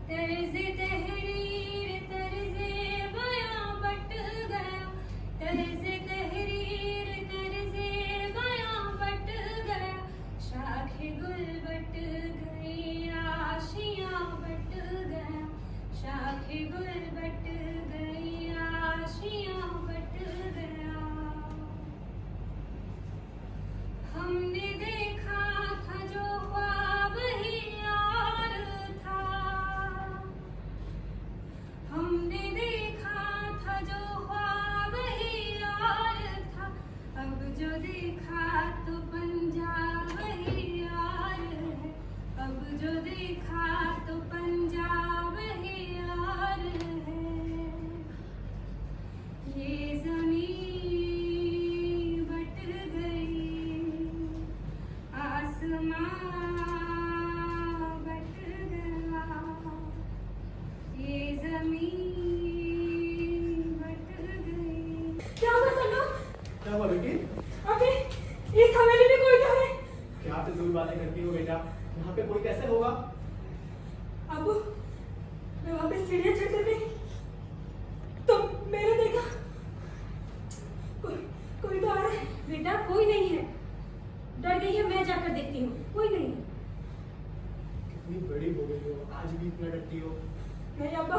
तर्ज़े तहरीर तर्ज़े बयां बट गया, तर्ज़े तहरीर तर्ज़े बयां बट गया, शाखे गुल बट गई आशियाँ बट गया, शाखे गुल बट गई आशियाँ बट गया। हमने देखा था जो ख्वाब ही यार था, हमने देखा था जो ख्वाब ही यार था, अब जो देखा तो पंजाब ही यार है, अब जो देखा तो पंजाब ही यार है। ये ज़मीं बट गई, आसमां बट गया, ये ज़मीं बट गई। क्या हुआ तन्नू? क्या हुआ बेटी? अभी इस हवेली में कोई तो है। क्या फिजूल बातें करती हो बेटा? यहाँ पे कोई कैसे होगा? अबू, मैं वहाँ पे सीढ़ियाँ चढ़ते गई तो मैंने देखा कोई तो आ रहा है। बेटा कोई नहीं है, डर गई है, मैं जाकर देखती हूँ, कोई नहीं। कितनी बड़ी हो गई हो, आज भी इतना डरती हो? नहीं अब्बा,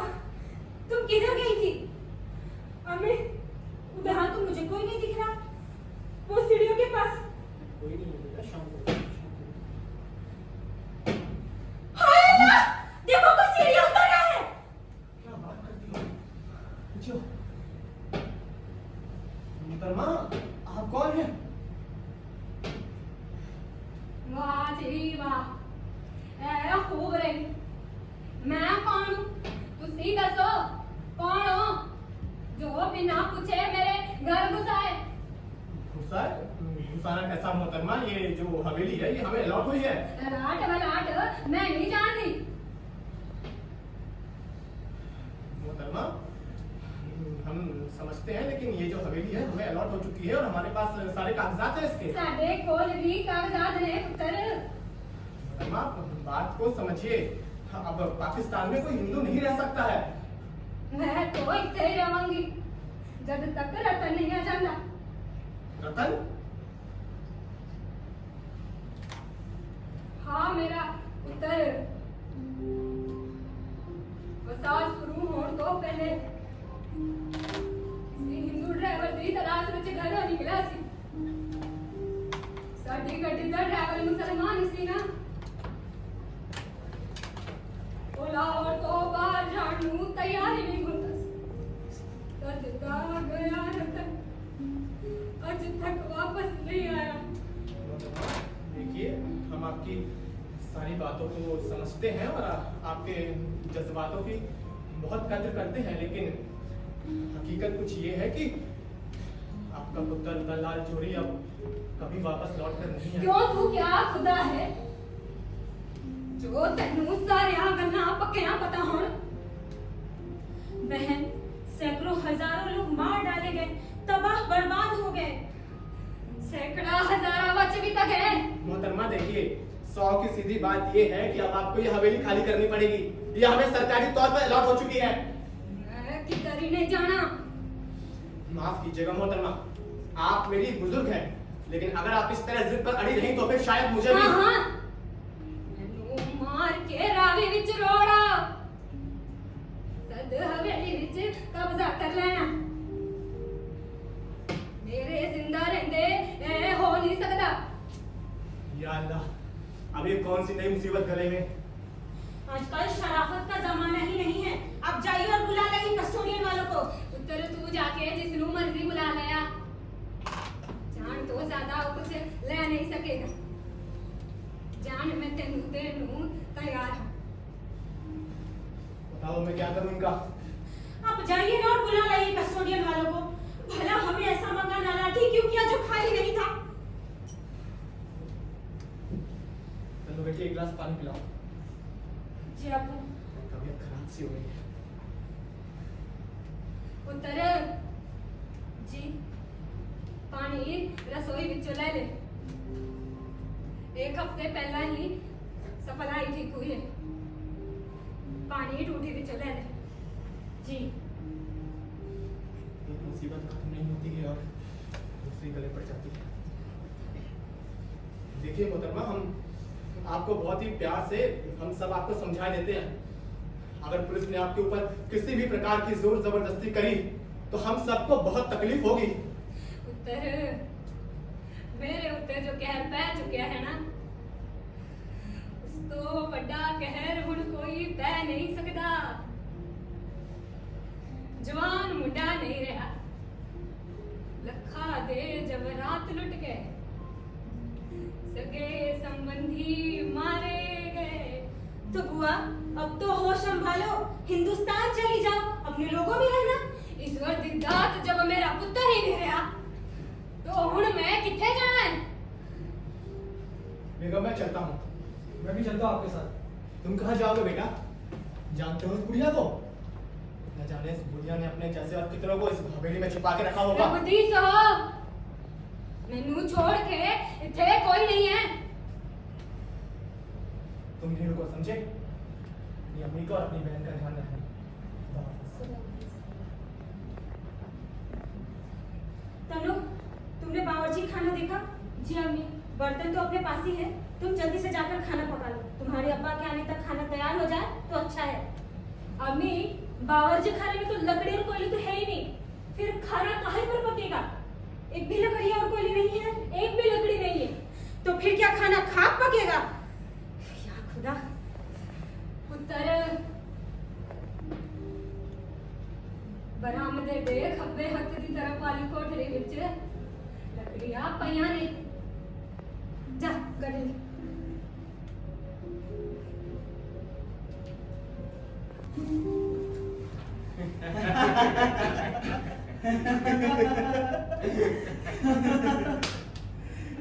तुम किधर गई थी? अम्मी उधर। यहाँ तो मुझे कोई नहीं दिख रहा। वो सीढ़ियों के पास। कोई नहीं है बेटा, शाम को शाम को। हाय अल्लाह, देखो कोई सीढ़ियाँ उतर रहा है। क्या बात करती हो? पूछो। मोहतरमा, आप कौन हैं? वाह तेरी वाह, ऐ खूब रही। मैं कौन हूँ? तुसी दसो कौन हो जो बिना पूछे मेरे घर घुसाए? घुसाना कैसा मोहतरमा? ये जो हवेली है ये हमें अलॉट हुई है। राट बलाट मैं नहीं जानती। मोहतरमा, हम समझते हैं लेकिन ये जो हवेली है हमें अलॉट हो चुकी है और हमारे पास सारे कागजात हैं इसके। साडे कोल भी कागजात ने पुत्र। मोहतरमा, बात को समझिए। अब पाकिस्तान में कोई हिंदू नहीं रह सकता है। मैं तो इतने ही रहूंगी जब तक रतन नहीं आ जाता। रतन? हाँ मेरा पुत्र बसास शुरू होने तो पहले हिंदू ड्राइवर दी तलाश में घरों निकला सी। साडी गड्डी दा ड्राइवर मुसलमान सी ना। लाहौर तो बाहर जाने तैयारी नहीं होता तद का गया रतन, आज तक वापस नहीं आया। देखिए, हम आपकी सारी बातों को समझते हैं और आपके जज्बातों की बहुत कद्र करते हैं, लेकिन हकीकत कुछ ये है कि आपका पुत्र दलाल चोरी अब कभी वापस लौट कर नहीं आएगा। क्यों तू क्या खुदा है जो तेनू सारिया गल्लां पक्कियां पता होण? बहन, सैकड़ों हजारों लोग मार डाले गए, तबाह बर्बाद हो गए। सैकड़ा हजारा बच भी तक है। मोहतरमा देखिए, 100 की सीधी बात ये है कि अब आपको ये हवेली खाली करनी पड़ेगी। ये हमें सरकारी तौर पर अलॉट हो चुकी है। मैं किधर ही नहीं जाना। माफ कीजिएगा मोहतरमा, आप मेरी बुजुर्ग हैं, लेकिन अगर आप इस तरह जिद पर अड़ी रही तो फिर शायद मुझे भी। हाँ हाँ, मैनू मार के रावी विच रोड़ा तद हवेली विच कब्जा कर लेना। मेरे जिंदा रहंदे ऐ हो नहीं सकदा। या अल्लाह, अब ये कौन सी नई मुसीबत गले में? आजकल शराफत का जमाना ही नहीं है। अब जाइए और बुला लाइए कस्टोडियन वालों को। पुत्र तू जाके जिसनू मर्जी बुला लिया, जान तो ज्यादा कुछ ले नहीं सकेगा। जान मैं तेनू देनू तैयार हूं। बताओ मैं क्या करूं इनका? आप जाइए ना और बुला लाइए कस्टोडियन वालों को। भला हमें ऐसा मकान अलाटी क्यों किया जो खाली नहीं था? चलो बेटी, एक गिलास पानी पिलाओ। जी अब्बू। तबीयत खराब सी हो गई है। पुत्र जी, पानी रसोई विचों ले ले। एक हफ्ते पहला ही सफलाई ठीक हुई है। पानी टूटी थी चले जी। एक मुसीबत खत्म नहीं होती है और दूसरी गले पड़ जाती है। देखिए मोहतरमा, हम आपको बहुत ही प्यार से हम सब आपको समझा देते हैं। अगर पुलिस ने आपके ऊपर किसी भी प्रकार की जोर जबरदस्ती करी तो हम सबको बहुत तकलीफ होगी। उत्तर मेरे उत्ते जो कहर पै चुकिया है ना, उस तो बड़ा कहर हुण कोई पै नहीं सकता। जवान मुंडा नहीं रहा, लखा दे जवरात लुट गए, सगे संबंधी मारे गए। तो बुआ अब तो होश संभालो, हिंदुस्तान चली जाओ, अपने लोगों में रहना। ईश्वर दी दात जब मेरा पुत्र ही नहीं रहा तो हुण मैं किथे जाना है? बेगम मैं चलता हूँ। मैं भी चलता हूँ आपके साथ। तुम कहाँ जाओगे बेटा? जानते हो इस बुढ़िया को? न जाने इस बुढ़िया ने अपने जैसे और कितनों को इस हवेली में छुपा के रखा होगा। रघुदी साहब, मैनू छोड़ के इथे कोई नहीं है। तुम भीड़ को समझे? अपनी अम्मी को और अपनी बहन का ध्यान रखना। तनु, तुमने बावर्ची खाना देखा? जी अम्मी। बर्तन तो अपने पास ही है, तुम जल्दी से जाकर खाना पका लो। तुम्हारे अब्बा के आने तक खाना तैयार हो जाए तो अच्छा है। अम्मी, बावर्ची खाने में तो लकड़ी और कोयले तो है ही नहीं, फिर खाना काहे पर पकेगा? एक भी लकड़ी और कोयले नहीं है, एक भी लकड़ी नहीं है, तो फिर क्या खाना खाक पकेगा? या खुदा। पुत्र बरामदे दे खब्बे हत्थ दी तरफ वाली कोठरी विच लकड़ियां पईयां ने। जा गड्डी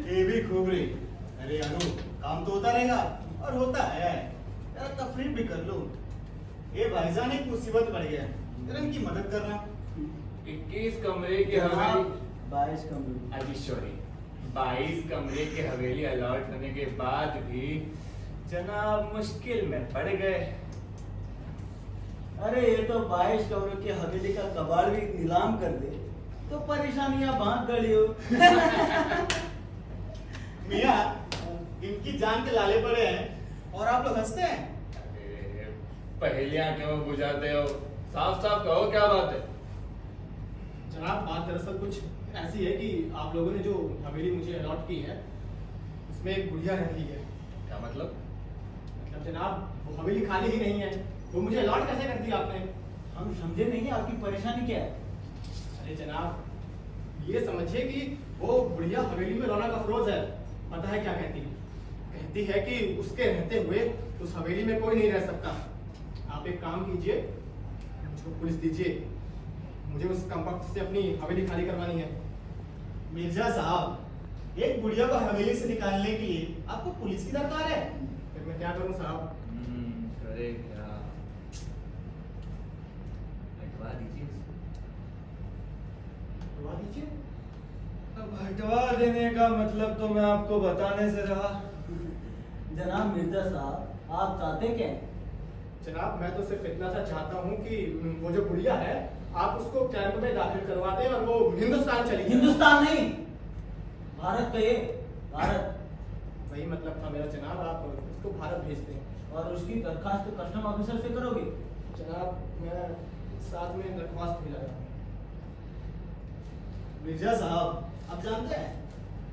ये भी खूब रही। अरे अनु, काम तो होता रहेगा और होता है, यार तफरीह भी कर लो। ये भाईजान एक मुसीबत पड़ गया, जरा इनकी मदद करना। 21 कमरे की हवेली 22 कमरे। अजी सॉरी 22 कमरे की हवेली अलॉट होने के बाद भी जनाब मुश्किल में पड़ गए। अरे ये तो 22 कमरों की हवेली का कबाड़ भी नीलाम कर दे तो परेशानियां भाग गई हो। मियां, इनकी जान के लाले पड़े हैं और आप लोग हंसते हैं। अरे, पहेलियां क्यों बुझाते हो? साफ साफ कहो क्या बात है? जनाब बात दरअसल कुछ ऐसी है कि आप लोगों ने जो हवेली मुझे अलॉट की है उसमें एक बुढ़िया रहती है। क्या मतलब? मतलब जनाब वो हवेली खाली ही नहीं है, वो मुझे अलॉट कैसे कर दी आपने? हम समझे नहीं आपकी परेशानी क्या है। अरे जनाब ये समझिए कि वो बुढ़िया हवेली में रौनक अफरोज है। पता है क्या कहती है? कहती है कि उसके रहते हुए उस हवेली में कोई नहीं रह सकता। आप एक काम कीजिए, मुझको पुलिस दीजिए, मुझे उस कमबख्त से अपनी हवेली खाली करवानी है। मिर्जा साहब, एक बुढ़िया को हवेली से निकालने के लिए आपको पुलिस की दरकार है? फिर मैं क्या करूं साहब? करे क्या? हटवा दीजिए उसे। करवा दीजिए। अब हटवा देने का मतलब तो मैं आपको बताने से रहा। जनाब मिर्जा साहब, आप चाहते क्या? जनाब मैं तो सिर्फ इतना सा चाहता हूँ कि वो जो बुढ़िया है आप उसको कैंप में दाखिल करवा दें और वो हिंदुस्तान चली जाए। हिंदुस्तान नहीं, भारत कहिए, भारत। वही मतलब था मेरा जनाब, आप उसको भारत भेज दें। और उसकी दरखास्त कस्टम ऑफिसर से करोगे? जनाब मैं साथ में दरख्वास्त भी लगा। मिर्जा साहब, आप जानते हैं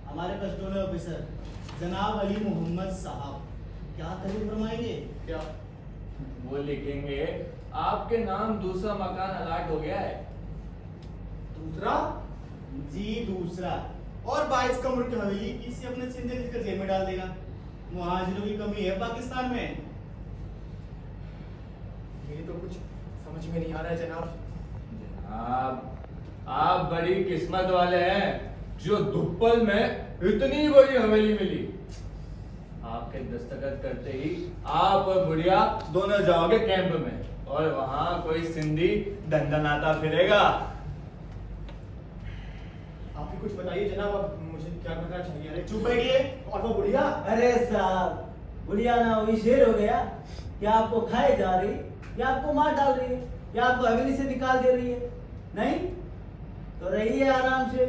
हमारे कस्टोडियल ऑफिसर जनाब अली मोहम्मद साहब क्या तहरीर फरमाएंगे? क्या? वो लिखेंगे आपके नाम दूसरा मकान अलॉट हो गया है। दूसरा? जी दूसरा। और 22 कमरों की हवेली किसी अपने सिंधे लिखकर जेल में डाल देगा। मुहाजिरों की कमी है पाकिस्तान में। मेरी तो कुछ समझ में नहीं आ रहा है जनाब। जनाब आप बड़ी किस्मत वाले हैं जो दुप्पल में इतनी बड़ी हवेली मिली। आपके दस्तखत करते ही आप और बुढ़िया दोनों जाओगे कैंप में और वहां कोई सिंधी दंदनाता फिरेगा। आप भी कुछ बताइए जनाब, अब मुझे क्या करना चाहिए? अरे चुप बैठिए। और वो बुढ़िया? अरे साहब, बुढ़िया ना हुई शेर हो गया। या आपको खाए जा रही है, या आपको मार डाल रही है, या आपको हवेली से निकाल दे रही है? नहीं तो रहिए आराम से।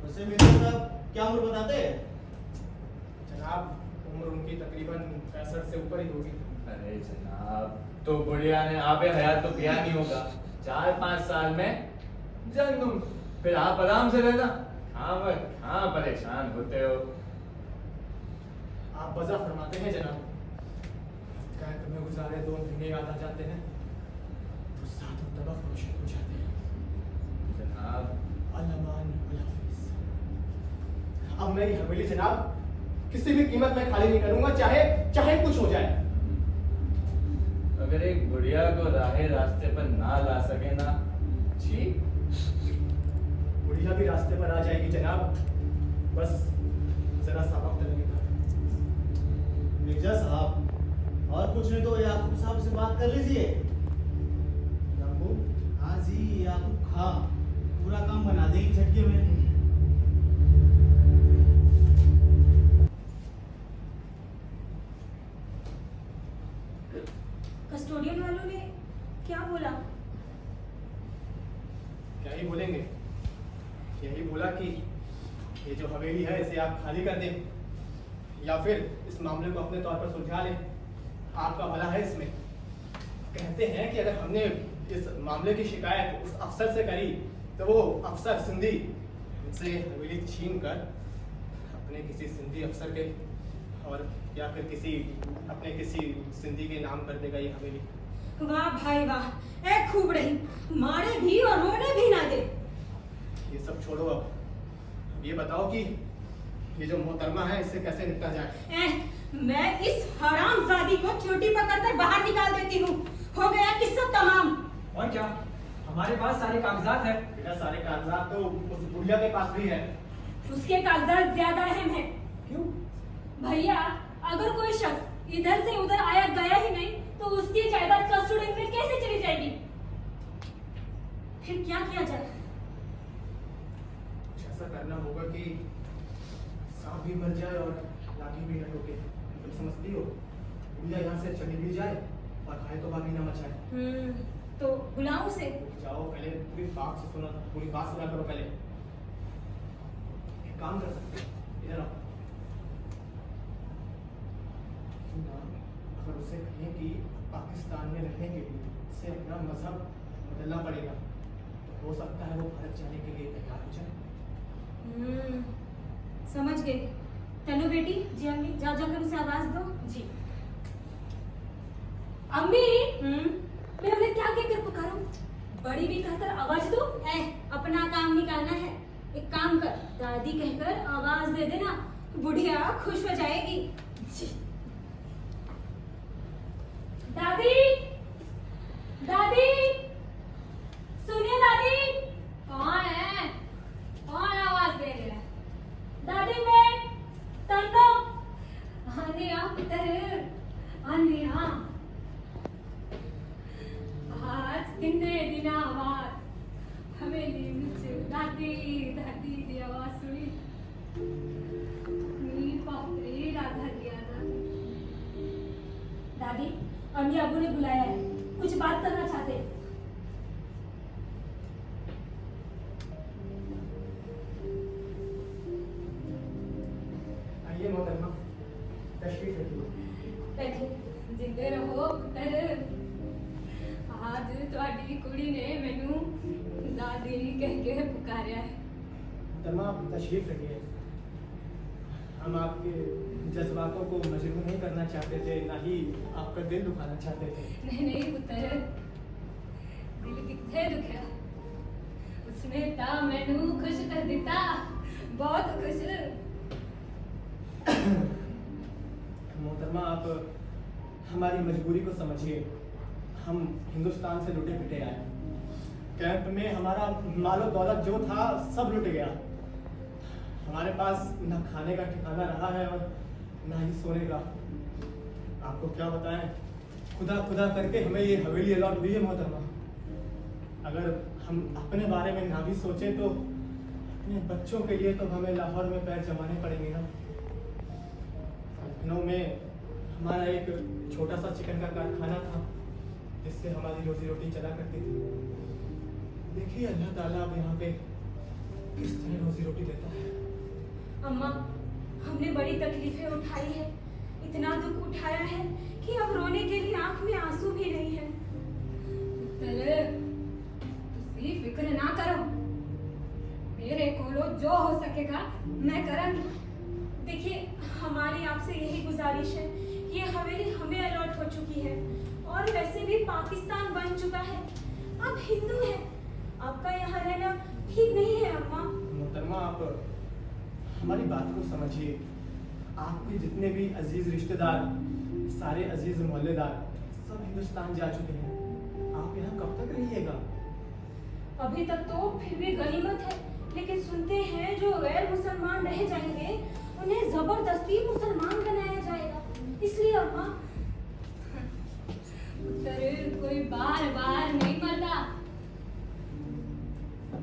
वैसे मेरे साहब क्या उम्र बताते हैं? जनाब उम्र उनकी तकरीबन 65 से ऊपर ही होगी। अरे जनाब, तो बुढ़िया ने आबे हयात तो पिया नहीं होगा। 4-5 साल में जन्म, फिर आप आराम से रहना। हाँ परेशान होते हो। आप बजा फरमाते हैं जनाब। कैंप में गुजारे 2 महीने याद आ जाते हैं तो सातों तबक रोशन हो जाते हैं। जनाब अल-अमान वल हाफिज। अब मेरी हवेली जनाब किसी भी कीमत में खाली नहीं करूंगा, चाहे कुछ हो जाए। अगर एक बुढ़िया को रास्ते पर ना ला सके ना, ठीक, बुढ़िया भी रास्ते पर आ जाएगी जनाब, बस जरा सा वक्त लगेगा। मिर्जा साहब, और कुछ नहीं तो याकूब साहब से बात कर लीजिए। याकूब? हाँ जी, याकूब खां पूरा काम बना देंगे झटके में। कस्टोडियन वालों ने क्या बोला? क्या ही बोलेंगे, यही बोला कि ये जो हवेली है इसे आप खाली कर दें या फिर इस मामले को अपने तौर पर सुलझा लें, आपका भला है इसमें। कहते हैं कि अगर हमने इस मामले की शिकायत उस अफसर से करी तो वो अफसर सिंधी से हवेली छीन कर अपने किसी सिंधी अफसर के और या फिर अपने किसी सिंधी के नाम कर देगा ये हवेली। वाह भाई वाह, ए खूब रही, मारे भी और रोने भी ना दे। ये सब छोड़ो, अब ये बताओ कि ये जो मोहतरमा है इससे कैसे निपटा जाए। मैं इस हरामजादी को चोटी पकड़कर बाहर निकाल देती हूँ। हो गया किस्सा तमाम। और क्या, हमारे पास सारे कागजात है। बेटा सारे कागजात तो उस बुढ़िया के पास भी है। उसके कागजात ज्यादा अहम है। क्यों? भैया, अगर कोई शख्स इधर से उधर आया गया ही नहीं तो उसकी जायदाद कस्टोडियन में कैसे चली जाएगी? फिर क्या किया जाए? कुछ ऐसा करना होगा कि सांप भी मर जाए और लाठी भी न टूटे। तुम समझती हो, बुढ़िया यहाँ से चली भी जाए और खाए तो बाकी न मचाए। तो बुलाऊं उसे? जाओ, पहले पूरी बात से सुना, पूरी बात सुना करो पहले। एक काम कर सकते हो, इधर आओ। क्यों ना अगर उसे कहें कि पाकिस्तान में रहने के लिए उसे अपना मजहब बदलना पड़ेगा तो हो सकता है वो भारत जाने के लिए तैयार हो जाए। समझ गई। तनु बेटी, जी अम्मी, जाओ जाकर उसे आवाज दो। जी अम्मी, मैं उन्हें क्या कहकर पुकारूं? बड़ी भी कहकर आवाज दो। अपना काम निकालना है। एक काम कर, दादी कहकर आवाज दे देना, बुढ़िया खुश हो जाएगी। जी। दादी, दादी, सुनिए दादी। कौन है? कौन आवाज दे रहा है? दादी मैं तन्नो। आने आ पुत्र, आने आ। आज कितने दिना बाद हवेली में दादी दादी की आवाज सुनी। मेरी पौत्री राधा की आना। दादी, अम्मी अबू ने बुलाया है, कुछ बात करना चाहते हैं। आइए मोहतरमा, तशरीफ रखिए। बैठे, जिंदे रहो पुत्र। आज ਤੁਹਾਡੀ कुड़ी ने मैनू दादी कह के पुकारा है। मोहतरमा, आप तशरीफ रखिए। हम आपके जज्बातों को मजबूर नहीं करना चाहते थे, ना ही आपका दिल दुखाना चाहते थे। नहीं पुत्र, दिल कितने दुखिया, उसने ता मैनू खुश कर दिता, बहुत खुश। मोहतरमा, आप हमारी मजबूरी को समझिए। हम हिंदुस्तान से लुटे पिटे आए। कैंप में हमारा मालो दौलत जो था सब लुट गया। हमारे पास न खाने का ठिकाना रहा है और न ही सोने का। आपको क्या बताएं, खुदा खुदा करके हमें ये हवेली अलॉट हुई है मोहतरमा। अगर हम अपने बारे में ना भी सोचें तो अपने बच्चों के लिए तो हमें लाहौर में पैर जमाने पड़ेंगे ना। लखनऊ में हमारा एक छोटा सा चिकन का कारखाना था जिससे हमारी रोजी रोटी चला करती थी। देखिए अल्लाह ताला अब यहाँ पे किस तरह रोजी रोटी देता है। अम्मा, हमने बड़ी तकलीफें उठाई है, इतना दुख उठाया है कि अब रोने के लिए आंख में आंसू भी नहीं है। तुसी फिक्र ना करो, मेरे कोलो जो हो सकेगा मैं करूंगी। देखिए, हमारी आपसे यही गुजारिश है, ये हवेली हमें अलॉट हो चुकी है और वैसे भी पाकिस्तान बन चुका है, आप हिंदू हैं, आपका यहाँ रहना ठीक नहीं है। अम्मा, मोहतरमा आप हमारी बात को समझिए। आपके जितने भी अजीज रिश्तेदार, सारे अजीज मोहल्लेदार सब हिंदुस्तान जा चुके हैं। आप यहाँ कब तक रहिएगा? अभी तक तो फिर भी गनीमत है, लेकिन सुनते हैं जो गैर मुसलमान रह जाएंगे उन्हें जबरदस्ती मुसलमान बनाया जाएगा, इसलिए अम्मा। पुत्र कोई बार बार नहीं मरता,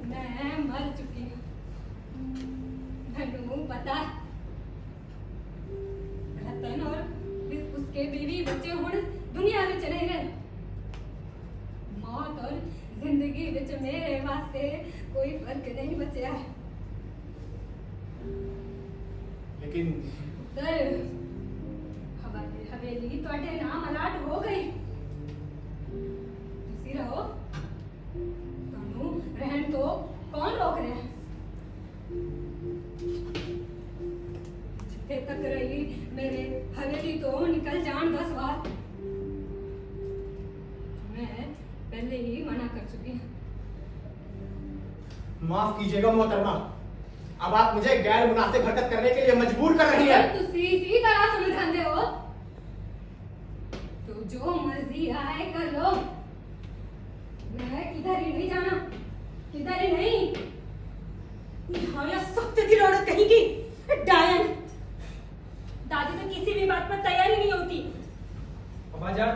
मैं मर चुकी हूँ, मैनू पता है। रतन और उसके बीवी बच्चे हुण दुनिया में नहीं रहे। मौत और जिंदगी विच मेरे वास्ते कोई फर्क नहीं बचा है। लेकिन हवेली ਤੁਹਾਡੇ नाम अलाट हो गई, तुसी रहो, ਤੁਹਾਨੂੰ रहन तो कौन रोक रहा है? जिथे तक रही मेरे हवेली तो निकल जान का सवाल, मैं पहले ही मना कर चुकी हूँ। माफ कीजिएगा मोहतरमा, अब आप मुझे गैर मुनासिब हरकत करने के लिए मजबूर कर रही हैं। तुसी इसी तरह समझाते हो तो जो मर्जी आए कर लो, मैं किधर ही नहीं जाना, किधर ही नहीं। निहाया सख्त दिल औरत कहीं की डायन। दादी तो किसी भी बात पर तैयार ही नहीं होती। अम्मा जान,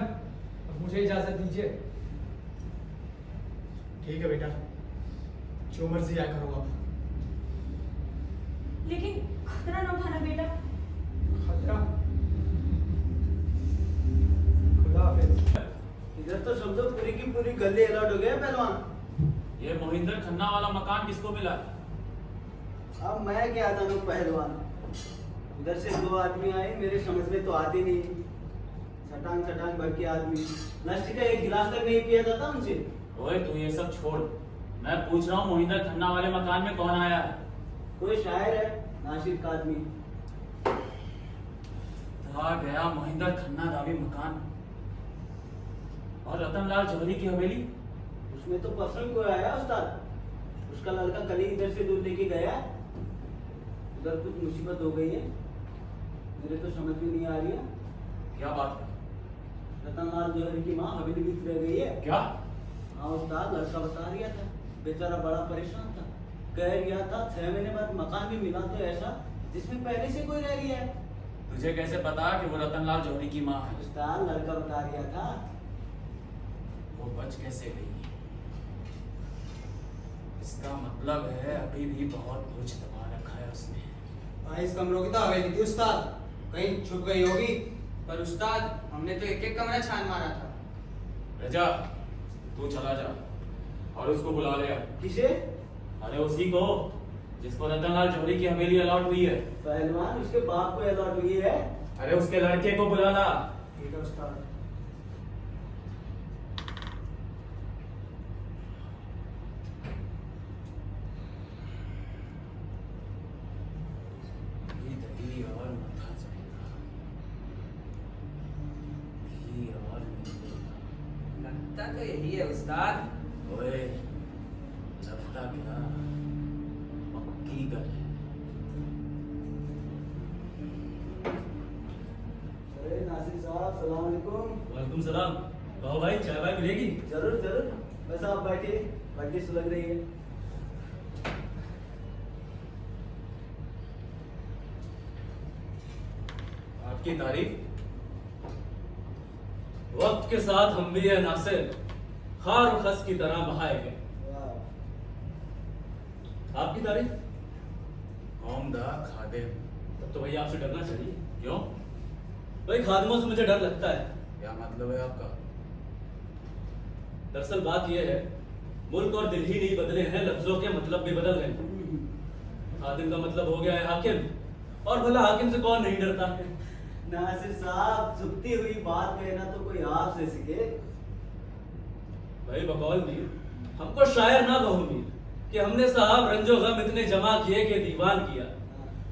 अब मुझे इजाजत दीजिए। ठीक है बेटा, जो मर्जी आया करो अब। लेकिन खतरा न उठाना बेटा। खतरा? खुदा हाफिज। इधर तो समझो पूरी की पूरी गली अलॉट हो गया पहलवान। ये मोहिंदर खन्ना वाला मकान किसको मिला? अब मैं क्या जानूं पहलवान, उधर से दो आदमी आए, मेरे समझ में तो आती नहीं। सटांग सटांग भर के आदमी, लस्सी का एक गिलास तक नहीं पिया जाता उनसे। ओए तू ये सब छोड़, मैं पूछ रहा हूँ मोहिंदर खन्ना वाले मकान में कौन आया? कोई शायर है, नासिर का आदमी। आ गया मोहिंदर खन्ना दावी मकान। और रतनलाल जौहरी की हवेली? उसमें तो पर्सनल कोई आया उस्ताद, उसका लड़का कल ही इधर से दूर लेके गया। उधर कुछ मुसीबत हो गई है, मेरे तो समझ में नहीं आ रही है। क्या बात है? रतनलाल जौहरी की माँ हवेली भी रह गई है। क्या? हाँ उस्ताद, लड़का बता रहा था, बेचारा बड़ा परेशान था, कह रहा था 6 महीने बाद मकान भी मिला तो ऐसा जिसमें पहले से कोई रह गया है। तुझे कैसे पता कि वो रतनलाल जौहरी की माँ है? उस्ताद लड़का बता रहा था। वो बच कैसे गई? इसका मतलब है अभी भी बहुत कुछ दबा रखा है उसने। 22 कमरों की तो हवेली थी उस्ताद, कहीं छुप गई होगी। पर उस्ताद, हमने तो एक एक कमरा छान मारा था। रजा, तू चला जा और उसको बुला ले। किसे? अरे उसी को जिसको रतनलाल जौहरी की हवेली अलॉट हुई है। पहलवान, उसके बाप को अलॉट हुई है। अरे उसके लड़के को बुला ला। ठीक है उस्ताद। दही और मथा जाएगा, घी और मिलेगा। लगता तो यही है उस्ताद। ओए, लगता क्या, पक्की गल है। अरे नासिर साहब, सलाम अलैकुम। वालेकुम सलाम। कहो भाई, चाय वाय मिलेगी? जरूर जरूर, बस आप बैठिए, बैठिए, सुलग रही है। आपकी तारीफ। वक्त के साथ हम भी है नासिर, खार और खस की तरह बहाए गए। वाह। आपकी तारीफ? कौमदा खादिम। तब तो भैया आपसे डरना चाहिए। क्यों? भाई खादिमों से मुझे डर लगता है। क्या मतलब है आपका? दरअसल बात यह है, मुल्क और दिल ही नहीं बदले हैं, लफ्जों के मतलब भी बदल गए। खादिम का मतलब हो गया है हाकिम, और भला हाकिम से कौन नहीं डरता है? नासिर साहब, झुकती हुई बात कहना तो कोई आपसे सीखे। भाई बकौल मीर, हमको शायर ना कहो मीर, कि हमने साहब रंजो गम इतने जमा किए कि दीवान किया।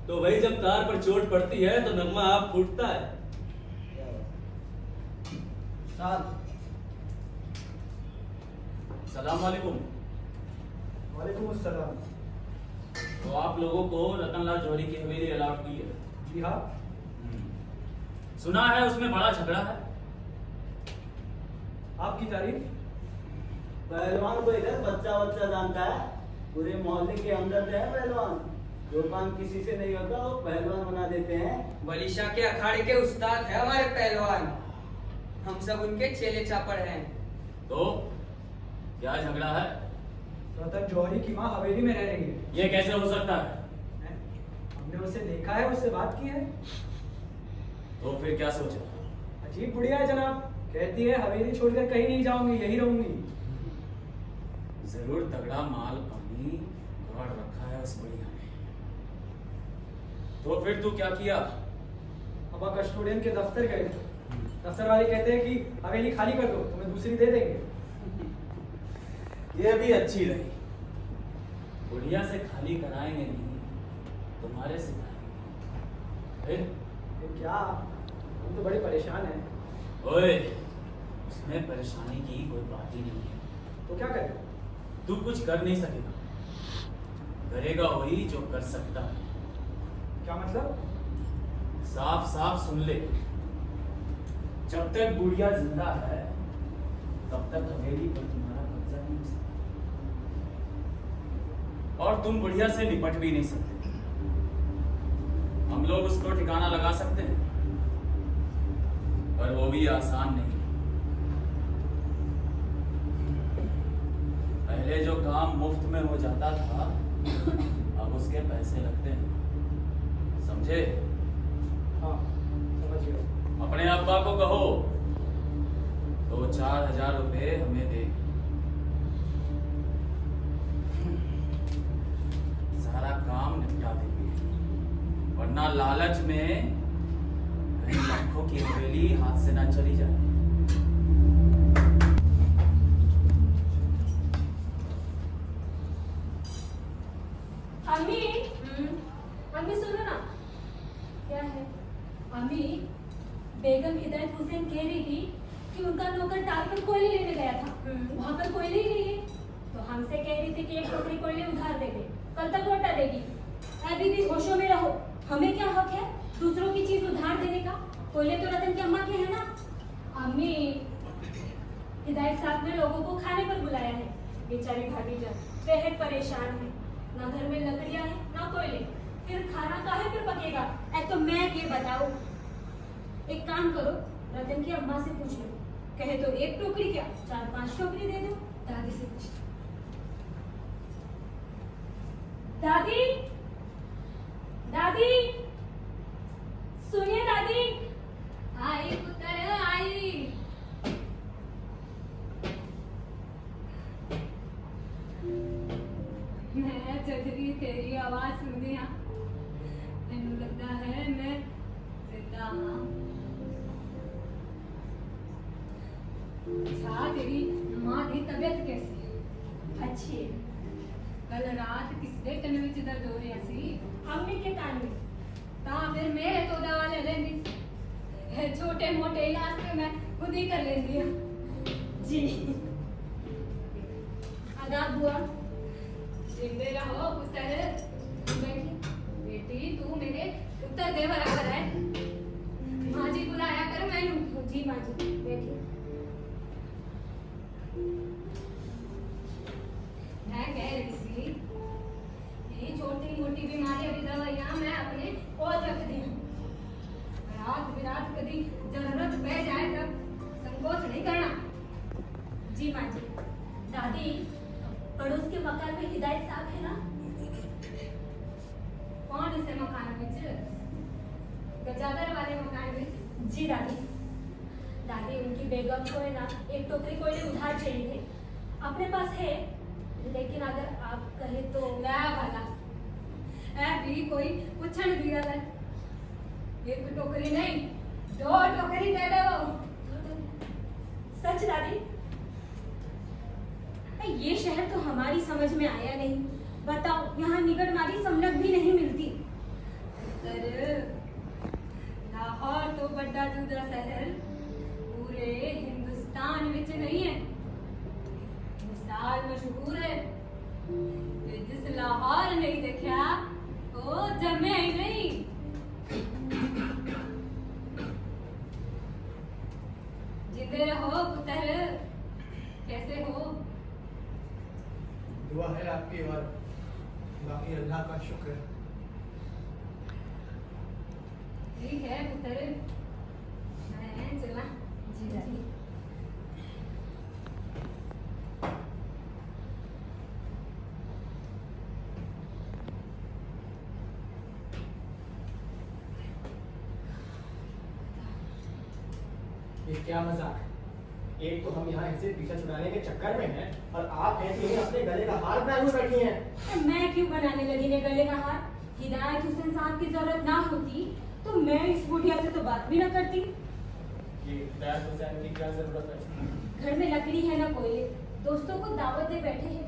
तो भाई जब तार पर चोट पड़ती है तो नगमा आप फूटता है। सलाम वालेकुम। वालेकुम अस्सलाम। तो आप लोगों को रतनलाल जौहरी की हवेली अलॉट हुई है? जी हाँ। सुना है उसमें बड़ा झगड़ा है। आपकी तारीफ। पहलवान को इधर बच्चा बच्चा जानता है, पूरे मोहल्ले के अंदर है पहलवान। जो काम किसी से नहीं होता वो पहलवान बना देते हैं। वलीशा के अखाड़े के उस्ताद है हमारे पहलवान, हम सब उनके चेले चापड़ हैं। तो क्या झगड़ा है? रतन जौहरी की माँ हवेली में रह रही है। ये कैसे हो सकता है? हमने उसे देखा है, उससे बात की है। तो फिर क्या सोचा? अजीब बुढ़िया है जनाब, कहती है हवेली छोड़कर कहीं नहीं जाऊंगी, यही रहूंगी। जरूर तगड़ा माल पानी गाड़ रखा है उस बुढ़िया ने। तो फिर तू क्या किया? अब कस्टोडियन के दफ्तर गए थे। दफ्तर वाले कहते हैं कि हवेली खाली कर दो, तुम्हें दूसरी दे देंगे। ये भी अच्छी रही। बुढ़िया से खाली कराएंगे नहीं, तुम्हारे से कराएंगे। ये क्या, हम तो बड़े परेशान हैं। ओए, उसमें परेशानी की कोई बात ही नहीं है। तो क्या करें? तू कुछ कर नहीं सकेगा, करेगा वही जो कर सकता है। क्या मतलब? साफ साफ सुन ले, जब तक बुढ़िया जिंदा है तब तक हवेली पर तुम्हारा कब्जा नहीं हो सकता, और तुम बुढ़िया से निपट भी नहीं सकते। हम लोग उसको ठिकाना लगा सकते हैं, पर वो भी आसान नहीं। पहले जो काम मुफ्त में हो जाता था, अब उसके पैसे लगते हैं, समझे? हाँ, समझ गया। अपने अब्बा को कहो तो 4,000 रुपए हमें दे। सारा काम निपटा देंगे, वरना लालच में कहीं लाखों की हवेली हाथ से ना चली जाए। अम्मी, अम्मी सुनो ना। क्या है? अम्मी, बेगम हिदायत हुसैन कह रही थी कि उनका नौकर टाल पर कोयले लेने गया था, वहां पर कोयले ही नहीं है। तो हमसे कह रही थी कि एक टोकरी कोयले उधार दे दे, कल तक लौटा देगी। अभी भी होशों में रहो, हमें क्या हक है दूसरों की चीज उधार देने का? कोयले तो रतन की अम्मा के हैं ना। अम्मी, हिदायत साहब ने लोगों को खाने पर बुलाया है। बेचारी भाभी जान बेहद परेशान है, ना घर में लकड़ियां हैं ना कोयले, फिर खाना काहे पर पकेगा? तो मैं ये बताऊं, एक काम करो, रतन की अम्मा से पूछ लो, कहे तो एक टोकरी क्या 4-5 टोकरी दे दो। दादी से पूछ। दादी, दादी सुनिए दादी। आई पुत्र आई। मैं जगरी तेरी आवाज सुनने आ, मैनू लगता है मैं जिंदा हाँ। अच्छा, तेरी माँ की तबीयत कैसी है? अच्छी है। कल रात किसके कन विच दर्द हो रहा सी? अम्मी के कान में। ता फिर मेरे तो दवा ले लेंदी, छोटे मोटे इलाज तो मैं खुद ही कर लेंदी हूँ जी। आदाब बुआ। जिंदे रहो पुत्र। बैठी बेटी, तू मेरे उत्तर दे बराबर है। माँ जी बुलाया कर मैनू। जी माँ जी, बैठी। मैं कह रही थी, ये छोटी मोटी बीमारियां भी दवाइयां मैं अपने पौध रख दी हूँ। रात बिरात कभी जरूरत पड़ जाए तब संकोच नहीं करना। जी माँ जी। दादी, पड़ोस के मकान में हिदायत साहब है ना? कौन इसे मकान में? गजादर वाले मकान में। जी दादी। दादी उनकी बेगम को है ना एक टोकरी कोयले उधार चाहिए थे। अपने पास है, लेकिन अगर आप कहे तो। लै भला ऐ भी कोई पुछण दी गल है। एक टोकरी नहीं 2 टोकरी दे दो। सच दादी? ये शहर तो हमारी समझ में आया नहीं। बताओ, यहाँ निगड़मारी समलक भी नहीं मिलती। लाहौर तो बड़ा दूसरा शहर पूरे हिंदुस्तान विच नहीं है। मिसाल मशहूर है कि जिस लाहौर नहीं देखा वो जमे ही नहीं। जिंदे रहो पुत्र, कैसे हो? दुआ है आपकी और बाकी अल्लाह का शुक्र। ठीक है पुत्र, मैं चला। जी दादी। ये क्या मजाक? एक तो हम यहाँ ऐसे पीछा छुड़ाने के चक्कर में हैं और आप कहती हैं अपने गले का हार बनाने बैठी हैं। मैं क्यों बनाने लगी ने गले का हार? हिदायत हुसैन साहब की जरूरत ना होती तो मैं इस बुढ़िया से तो बात भी ना करती। ये हिदायत हुसैन की क्या जरूरत है? घर में लकड़ी है ना कोयले, दोस्तों को दावत दे बैठे हैं।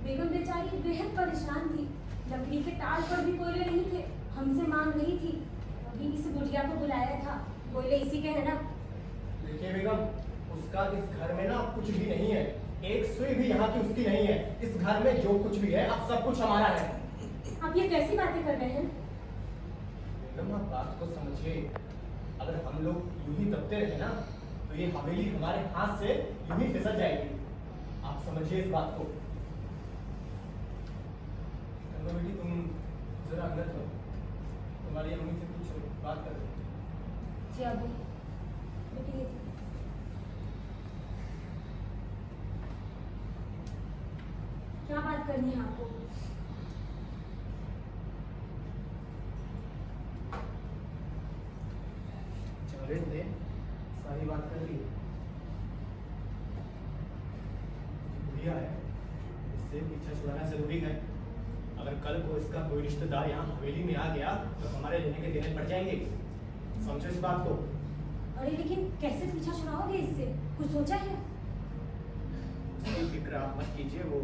बेगम बेचारी बेहद परेशान थी। लकड़ी के टाल पर भी कोयले नहीं थे, हमसे मांग रही थी। अभी इस बुढ़िया को बुलाया था, कोयले इसी के है ना। देखिए बेगम, उसका इस घर में ना कुछ भी नहीं है। एक सुई भी यहाँ की उसकी नहीं है। इस घर में जो कुछ भी है अब सब कुछ हमारा है। आप ये कैसी बातें कर रहे हैं? बेगम आप बात को समझिए। अगर हम लोग यूं ही दबते रहे ना तो ये हवेली हमारे हाथ से यूं ही फिसल जाएगी। आप समझिए इस बात को। बेटी तुम जरा अंदर चलो, तुम्हारी अम्मी से कुछ बात कर। जी अबू, बेटी ये क्या बात करनी है आपको? जावेद ने सारी बात कर ली। बुढ़िया है, इससे पीछा छुड़ाना जरूरी है। अगर कल को इसका कोई रिश्तेदार यहाँ हवेली में आ गया तो हमारे लेने के देने पड़ जाएंगे। समझो इस बात को। अरे लेकिन कैसे पीछा छुड़ाओगे इससे? कुछ सोचा है? उसकी फिक्र आप मत कीजिए, वो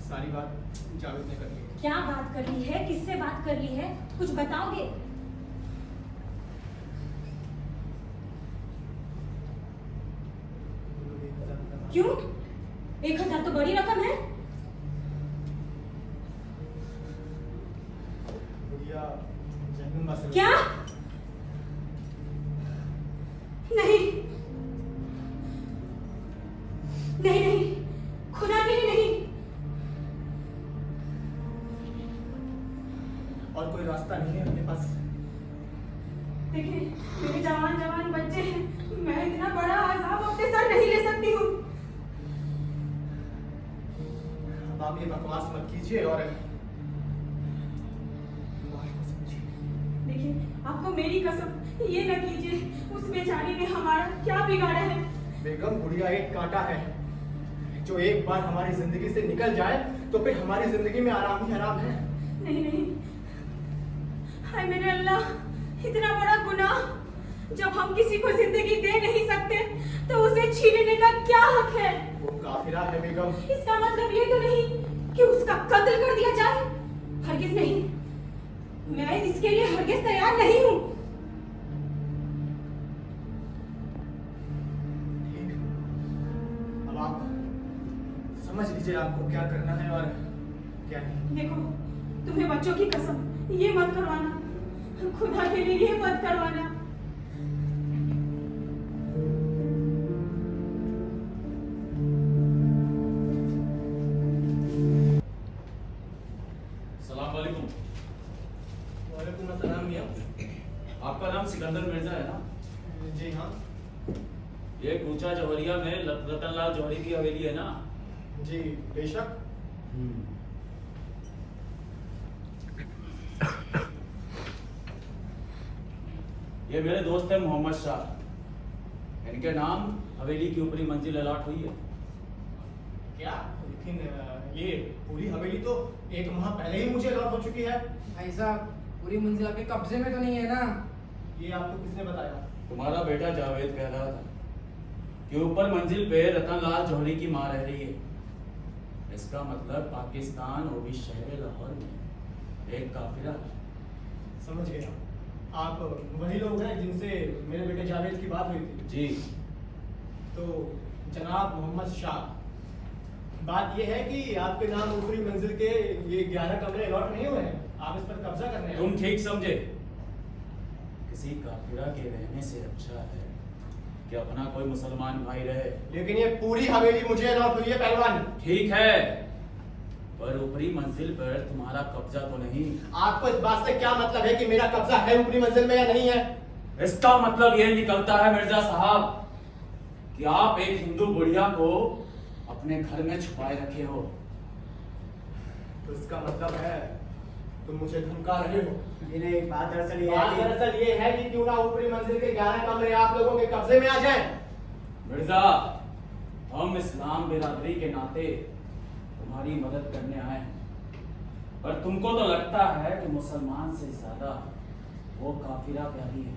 सारी बात जावेद ने कर ली। क्या बात कर ली है? किससे बात कर ली है? कुछ बताओगे? क्यों? 1000 तो बड़ी रकम है। बुढ़िया जहनुमा से क्या? नहीं नहीं नहीं, खुदा के लिए नहीं। और कोई रास्ता नहीं है अपने पास। देखिए, मेरे जवान जवान बच्चे हैं, मैं इतना बड़ा आजाब अपने सर नहीं ले सकती हूँ। अब आप ये बकवास मत कीजिए और देखिए, आपको मेरी कसम, ये न कीजिए। उस बेचारी ने हमारा क्या बिगाड़ा है? बेगम, बुढ़िया एक कांटा है जो एक बार हमारी जिंदगी से निकल जाए तो फिर हमारी जिंदगी में आराम ही आराम है। नहीं नहीं, हाय मेरे अल्लाह, इतना बड़ा गुनाह। जब हम किसी को जिंदगी दे नहीं सकते तो उसे छीनने का क्या हक है? वो काफिरा है बेगम। इसका मतलब ये तो नहीं कि उसका कत्ल कर दिया जाए। हरगिज नहीं, मैं इसके लिए हरगिज तैयार नहीं हूँ। ठीक, अब आप समझ लीजिए आपको क्या करना है और क्या नहीं। देखो, तुम्हें बच्चों की कसम, ये मत करवाना, खुदा के लिए ये मत करवाना। सलाम वालेकुम। वालेकुम अस्सलाम मियां। आपका नाम सिकंदर मिर्जा है ना? जी हाँ। ये कूचा जौहरिया में रतनलाल जौहरी की हवेली है ना? जी बेशक। ये मेरे दोस्त है मोहम्मद शाह। इनके नाम हवेली की ऊपरी मंजिल अलॉट हुई है। क्या? लेकिन ये पूरी हवेली तो 1 माह पहले ही मुझे अलॉट हो चुकी है। भाई साहब, पूरी मंजिल आपके कब्जे में तो नहीं है ना? ये आपको किसने बताया? तुम्हारा बेटा जावेद कह रहा था कि ऊपर मंजिल पे रतनलाल जौहरी की मां रह रही है। इसका मतलब पाकिस्तान वो भी शहर लाहौर में एक काफिला। समझ गया। आप वही लोग हैं जिनसे मेरे बेटे जावेद की बात हुई थी? जी। तो जनाब मोहम्मद शाह, बात यह है कि आपके नाम ऊपरी मंजिल के ये 11 कमरे अलॉट नहीं हुए हैं। आप इस पर कब्जा करने आए। तुम ठीक समझे। किसी काफिला के रहने से अच्छा है कि अपना कोई मुसलमान भाई रहे। लेकिन ये पूरी हवेली मुझे अलॉट हुई है पहलवान। ठीक है, पर ऊपरी मंजिल पर तुम्हारा कब्जा तो नहीं। आपको इस बात से क्या मतलब है कि मेरा कब्जा है ऊपरी मंजिल में या नहीं है? इसका मतलब ये निकलता है मिर्जा साहब कि आप एक हिंदू बुढ़िया को अपने घर में छुपाए रखे हो। तो इसका मतलब है तुम मुझे धमका रहे हो। ये नहीं, बात दरअसल ये है बात कि दरअसल ये है कि क्यों ना ऊपरी मंजिल के 11 कमरे आप लोगों के कब्जे में आ जाएं। मिर्जा, हम इस्लाम बिरादरी के नाते तुम्हारी मदद करने आए हैं, पर तुमको तो लगता है कि मुसलमान से ज्यादा वो काफिला प्यारी है।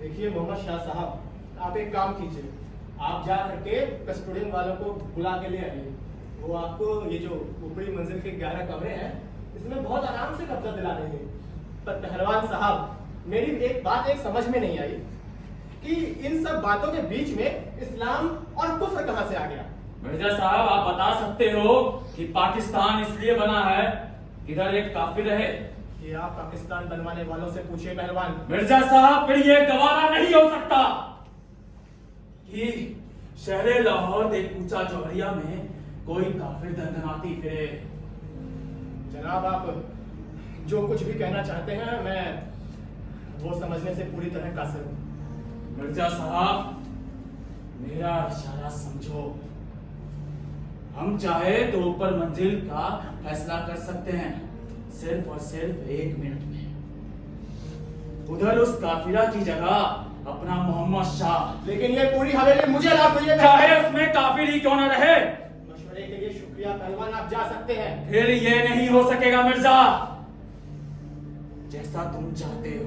देखिए मोहम्मद शाह साहब, आप एक काम कीजिए, आप जा करके कस्टोडियन वालों को बुला के ले आइए। वो आपको ये जो ऊपरी मंजिल के 11 कमरे हैं इसमें बहुत आराम से कब्जा दिला देंगे। पर पहलवान साहब, मेरी एक बात समझ में नहीं आई कि इन सब बातों के बीच में इस्लाम और कुफ्र कहां से आ गया? मिर्जा साहब, आप बता सकते हो कि पाकिस्तान इसलिए बना है कि इधर एक काफिर रहे। ये आप पाकिस्तान बनवाने वालों से पूछिए पहलवान। मिर्जा साहब, फिर ये गवारा नहीं हो सकता कि शहर लाहौर के कूचा जौहरिया में कोई काफिर दंदनाती फिरे। जनाब, आप जो कुछ भी कहना चाहते हैं मैं वो समझने से पूरी तरह कासिर हूं। मिर्जा साहब, मेरा इशारा समझो। हम चाहे तो ऊपर मंजिल का फैसला कर सकते हैं, सिर्फ और सिर्फ 1 मिनट में। उधर उस काफिला की जगह अपना मोहम्मद शाह। लेकिन ये पूरी हवेली मुझे अलॉट हुई है। चाहे उसमें काफिर ही क्यों न रहे। मशवरे के लिए शुक्रिया पहलवान, आप जा सकते हैं। फिर ये नहीं हो सकेगा मिर्जा, जैसा तुम चाहते हो।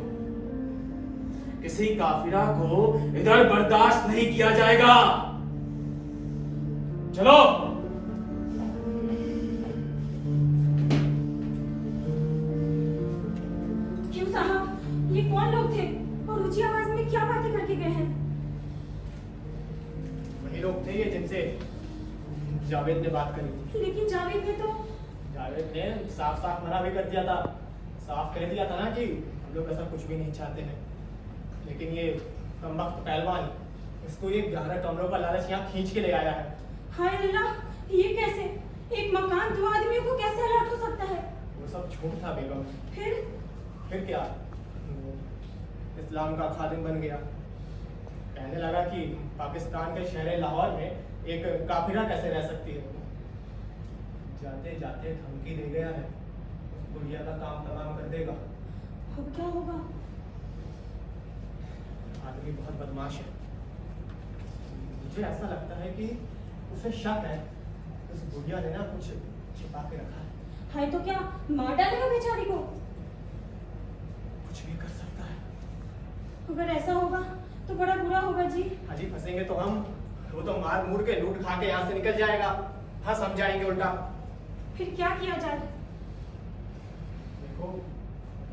किसी काफिरा को इधर बर्दाश्त नहीं किया जाएगा। चलो। क्यों साहब, ये कौन लोग थे और ऊंची आवाज में क्या बातें करके गए हैं? वही लोग थे ये जिनसे जावेद ने बात करी थी। लेकिन जावेद ने तो जावेद ने साफ साफ मना भी कर दिया था। साफ कह दिया था ना कि हम लोग ऐसा कुछ भी नहीं चाहते हैं। लेकिन ये कमबख्त पहलवान, इसको ये 11 कमरों का लालच यहाँ खींच के ले आया है। हाय अल्लाह, ये कैसे? एक मकान 2 आदमियों को कैसे अलॉट हो सकता है? वो सब झूठ था बेगम। फिर क्या? वो इस्लाम का खादिम बन गया। कहने लगा कि पाकिस्तान के शहर लाहौर में एक काफिला कैसे रह सकती है। जाते जाते धमकी दे गया है, उस बुढ़िया का काम तमाम कर देगा। अब क्या होगा? आदमी बहुत बदमाश है। मुझे ऐसा लगता है कि उसे शक है उस बुढ़िया ने ना कुछ छिपा के रखा है। हाय, तो क्या मार डालेगा बेचारी को? कुछ भी कर सकता है। अगर ऐसा होगा तो बड़ा बुरा होगा जी। हाजी, फंसेंगे तो हम। वो तो मार मूर के लूट खा के यहाँ से निकल जाएगा। हाँ, समझाएंगे उल्टा। फिर क्या किया जाए? देखो,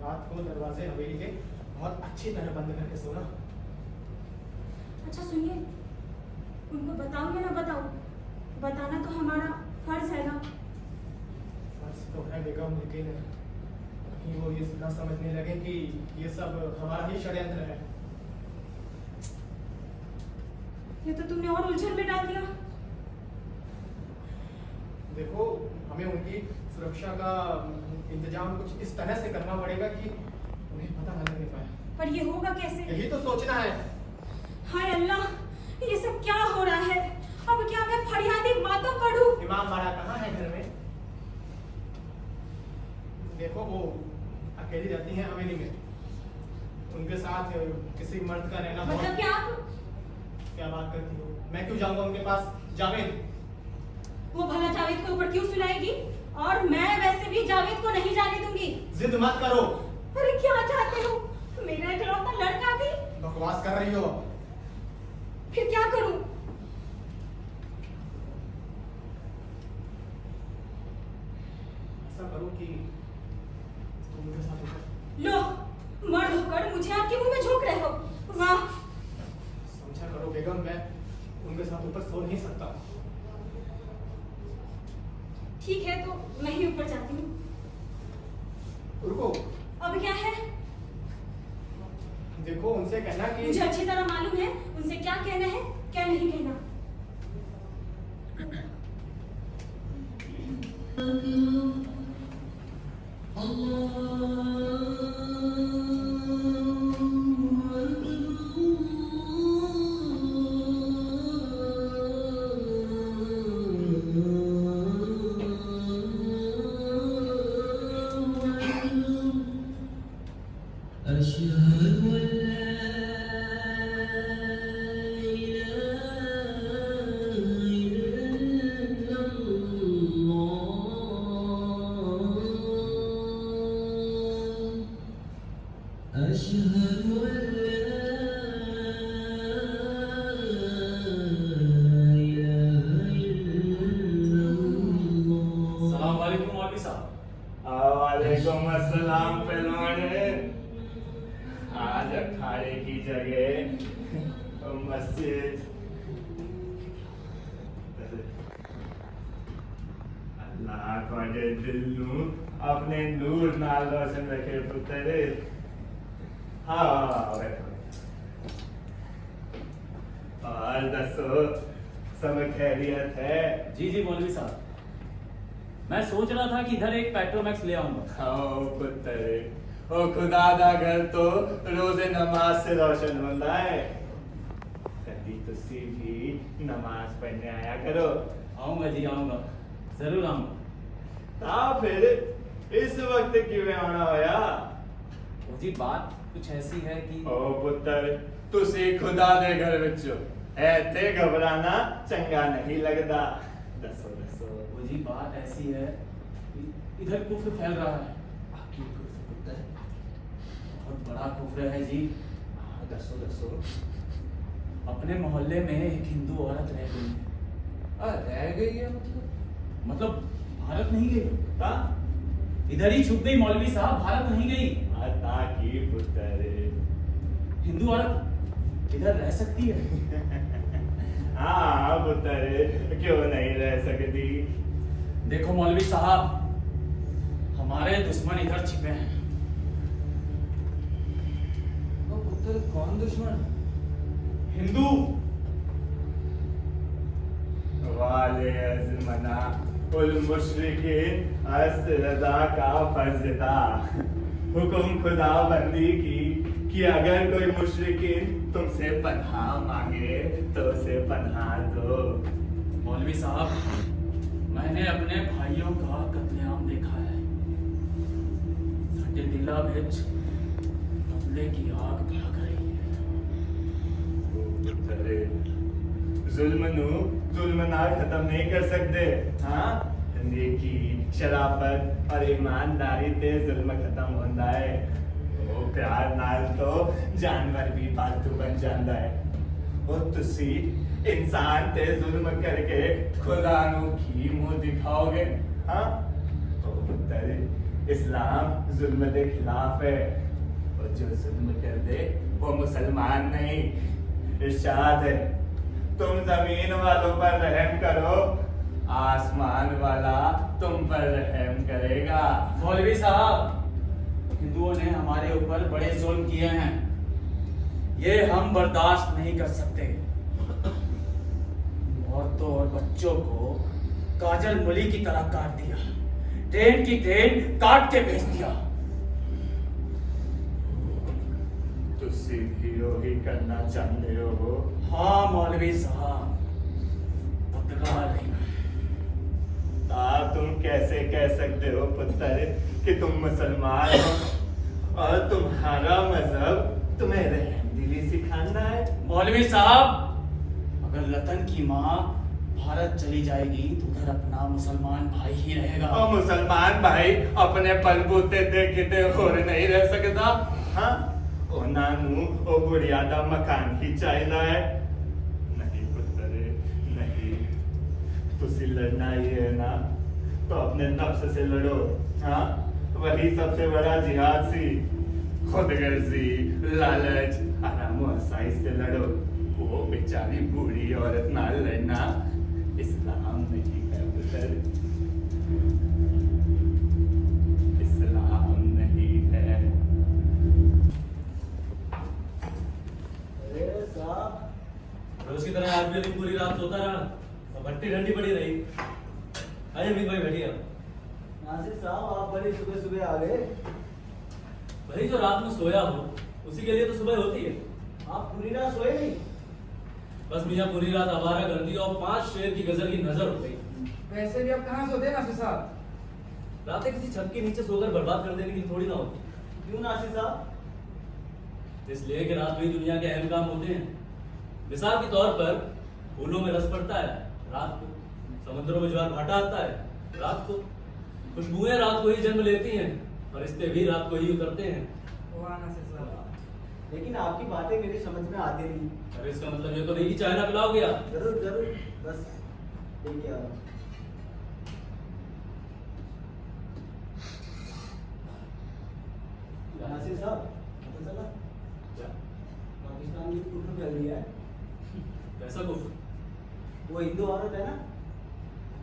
रात को दरवाजे हवेली के बहुत अच्छी तरह बंद करके सोना। अच्छा सुनिए, उनको बताऊं या ना बताऊं? बताना तो हमारा फर्ज है ना। फर्ज तो है बेगम, लेकिन कहीं वो ये ना समझने लगे कि ये सब हमारा ही षड्यंत्र है। ये तो तुमने और उलझन में डाल दिया। देखो, हमें उनकी सुरक्षा का इंतजाम कुछ इस तरह से करना पड़ेगा कि उन्हें पता न लगे पाए। पर ये होगा कैसे? यही तो सोचना है। हाय अल्लाह, ये सब क्या हो रहा है? अब क्या मैं फरियादी बातों पढ़ूं? इमाम बाड़ा कहाँ है घर में? देखो, वो अकेली रहती हैं हवेली में। उनके उनके साथ किसी मर्द का रहना मतलब क्या आप क्या बात करती हो? मैं क्यों जाऊंगा उनके पास? जावेद, वो भला जावेद के ऊपर क्यों सुनाएगी? और मैं वैसे भी जावेद को नहीं जाने दूंगी। जिद मत करो। अरे क्या चाहते हो? मेरा इकलौता लड़का भी? बकवास कर रही हो। फिर क्या करूं? ऐसा करो कि तुम उनके साथ ऊपर लो, मर्द होकर मुझे आपके मुंह में झोंक रहे हो। वाह! समझा करो बेगम, मैं उनके साथ ऊपर सो नहीं सकता। ठीक है, तो मैं ही ऊपर जाती हूँ। रुको, अब क्या है? देखो उनसे कहना कि मुझे अच्छी तरह मालूम है उनसे क्या कहना है, क्या नहीं कहना। सलाम वालेकुम मौलवी साहब। वालेकुम अस्सलाम पहलवान। आज अखाड़े की जगह मस्जिद। अल्लाह तुझे दिल नू अपने नूर नाल रोशन रखे पुत्र। हाँ बैठो। और दसो सब खैरियत है? जी जी मौलवी साहब, मैं सोच रहा था कि इधर एक पेट्रोमैक्स ले आऊंगा। ओ पुत्र, ओ खुदा दा घर तो रोजे नमाज से रोशन होता है। कभी तुसी भी नमाज पढ़ने आया करो। आऊंगा जी, आऊंगा, जरूर आऊंगा। हाँ, फिर इस वक्त क्यों आना होया? वो जी बात कुछ ऐसी है कि ओ पुत्र, तुसी खुदा दे घर विचो ऐते घबराना चंगा नहीं लगदा। दसो दसो। वो जी बात ऐसी है कि इधर कुफ्र फैल रहा है। बहुत बड़ा कुफ्र है जी। दसो दसो। अपने मोहल्ले में एक हिंदू औरत रह गई है। रह गई है मतलब भारत नहीं गई, हाँ? इधर ही छुप गई मौलवी साहब, भारत नहीं गई। ताकि पुत्र हिंदू औरत इधर रह सकती है? हाँ पुत्र, क्यों नहीं रह सकती? देखो मौलवी साहब, हमारे दुश्मन इधर छिपे हैं। ओ पुत्र, कौन दुश्मन? हिंदू। वाले अज़मना उल मुशरिकीन अस्रदा का फर्ज था। हुक्म खुदा बंदी की कि अगर कोई मुशरिकीन तुमसे पनाह मांगे तो उसे पनाह दो। मौलवी साहब, मैंने अपने भाइयों का कत्लेआम देखा है। साडे दिला विच बदले की आग भड़क रही है। जुल्म ना खत्म नहीं कर सकते। हाँ, नेकी, शराफत और ईमानदारी ते जुल्म खत्म होता है। वो प्यार नाल तो जानवर भी पालतू बन जाता है। वो तुसी इंसान ते जुल्म करके खुदा नू की मुंह दिखाओगे? हाँ, तो पुत्र, इस्लाम जुल्म के खिलाफ है। और जो जुल्म कर दे वो मुसलमान नहीं। इरशाद है, तुम जमीन वालों पर रहम करो, आसमान वाला तुम पर रहम करेगा। मौलवी साहब, हिंदुओं ने हमारे ऊपर बड़े जुल्म किए हैं, ये हम बर्दाश्त नहीं कर सकते। औरतों और बच्चों को काजल मुली की तरह काट दिया, ट्रेन की ट्रेन काट के भेज दिया। तुसी भी वही करना चाहते हो? हाँ मौलवी साहब, बदला लेना। तुम कैसे कह सकते हो पुत्र कि तुम मुसलमान हो और तुम्हारा मजहब तुम्हें रहमदिली सिखाना है। मौलवी साहब, अगर रतन की माँ भारत चली जाएगी तो उधर अपना मुसलमान भाई ही रहेगा। और मुसलमान भाई अपने बलबूते देखते और नहीं रह सकता। हाँ, ओ नानू ओ बुढ़िया दा मकान ही चाहिए है। नहीं पुत्र नहीं, तुसी लड़ना ही है ना तो अपने नफ्स से लड़ो। हाँ, वही सबसे बड़ा जिहाद सी। खुदगर्जी, लालच, आराम आसाइश से लड़ो। वो बेचारी बूढ़ी औरत ना लड़ना इस्लाम नहीं है पुत्र, इस्लाम नहीं है। अरे साहब, रोज की तरह आज भी अभी पूरी रात सोता रहा और भट्टी ठंडी पड़ी रही। आइए अमित भाई बैठिए आप। नासिर साहब, आप बड़ी सुबह सुबह आ गए। भाई जो रात में सोया हो उसी के लिए तो सुबह होती है। आप पूरी रात सोए नहीं? बस मियाँ पूरी रात आवारा कर दी और 5 शेर की गजल की नजर हो गई। वैसे भी अब कहाँ सोते नासिर साहब? रातें किसी छत के नीचे सोकर बर्बाद कर देने की थोड़ी ना होती। क्यों नासिर साहब? इसलिए कि रात में ही दुनिया के अहम काम होते हैं। मिसाल के तौर पर फूलों में रस पड़ता है रात को, समुद्रों में ज्वार भाटा आता है रात को, खुशबुएं रात को ही जन्म लेती हैं और रिश्ते भी रात को ही उतरते हैं। वाह नासिर साहब, लेकिन आपकी बातें मेरी समझ में आती नहीं। अरे इसका मतलब ये तो नहीं कि चाय ना पिलाओगे आप। जरूर जरूर, बस लेके आ रहा हूं। नासिर साहब, पता चला क्या? पाकिस्तान की कुफर फैल रही है। कैसा कुछ? वो हिंदू औरत है ना,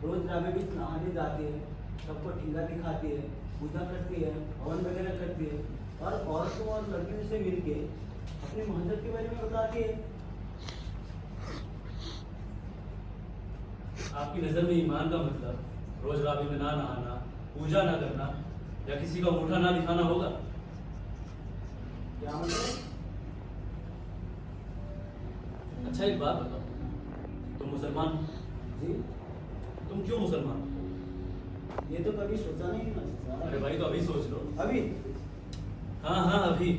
रोज रात में नहाने जाती है, सबको ठीका दिखाती है, पूजा करती है, हवन वगैरह करती है और औरतों और लड़कियों से मिलके अपने मजहब के बारे में बताती है। आपकी नजर में ईमान का मतलब रोज राबी में ना नहाना, पूजा ना करना या किसी का अंगूठा ना दिखाना होगा? क्या मतलब? अच्छा एक बात बताओ, तुम मुसलमान हो? जी, तुम क्यों मुसलमान हो? ये तो कभी सोचा नहीं ना। अरे भाई तो अभी सोच लो। अभी? हाँ हाँ अभी।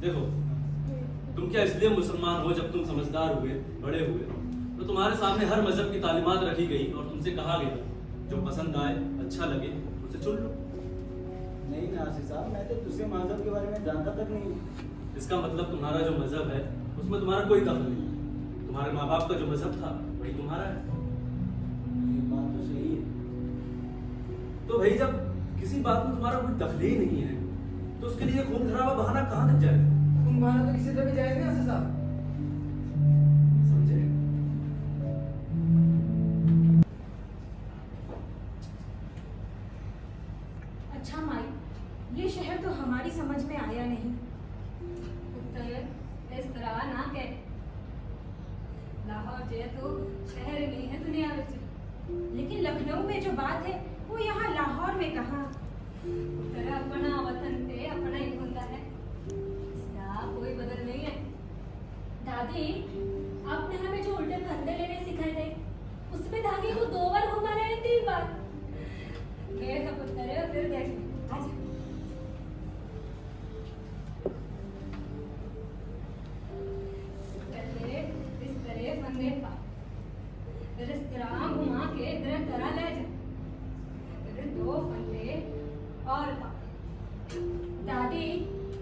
देखो, तुम क्या इसलिए मुसलमान हो जब तुम समझदार हुए, बड़े हुए तो तुम्हारे सामने हर मजहब की तालीमात रखी गई और तुमसे कहा गया जो पसंद आए, अच्छा लगे उसे चुन लो। नहीं नासिर साहब, मैं तो दूसरे मजहब के बारे में जानता तक नहीं। इसका मतलब तुम्हारा जो मजहब है उसमें तुम्हारा कोई दखल नहीं। तुम्हारे माँ बाप का जो मजहब था वही तुम्हारा है। ये बात तो सही है। तो भाई जब किसी बात में तुम्हारा कोई दखल ही नहीं है तो उसके लिए खून खराबा बहाना कहाँ तक जाएगा? तुम बहाना तो किसी तरह भी जाएगा नासिर साहब। समझे? अच्छा माई, ये शहर तो हमारी समझ में आया नहीं। पुत्र इस तरह ना कह। लाहौर जे तो शहर नहीं है दुनिया में। लेकिन लखनऊ में जो बात है वो यहाँ लाहौर में कहाँ? पुत्र अपना वतन पे अपना ही होता है, इसका कोई बदल नहीं है। दादी, आपने हमें जो उल्टे फंदे लेने सिखाए थे उसमें धागे को 2 बार घुमाना है 3 बार। देख पुत्र फिर देख। आजा। पहले इस तरह फंदे पा, फिर इस तरह घुमा के इधर तरह ले जा, फिर 2 फंदे और पा। दादी,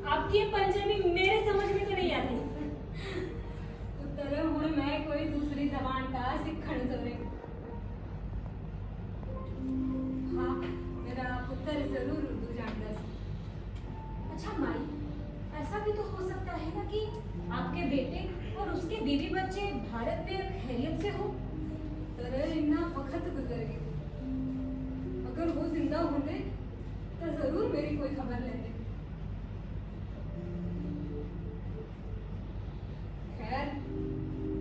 आपकी ये पंजाबी मेरे समझ में तो नहीं आती। पुत्र हुण मैं कोई दूसरी जबान का सिखण करे। हाँ, मेरा पुत्र जरूर उर्दू जानता है। अच्छा माई, ऐसा भी तो हो सकता है ना कि आपके बेटे और उसके बीवी बच्चे भारत में खैरियत से हो। तरह इतना वक्त गुजर गया, अगर वो जिंदा होते तो जरूर मेरी कोई खबर लेते। खैर,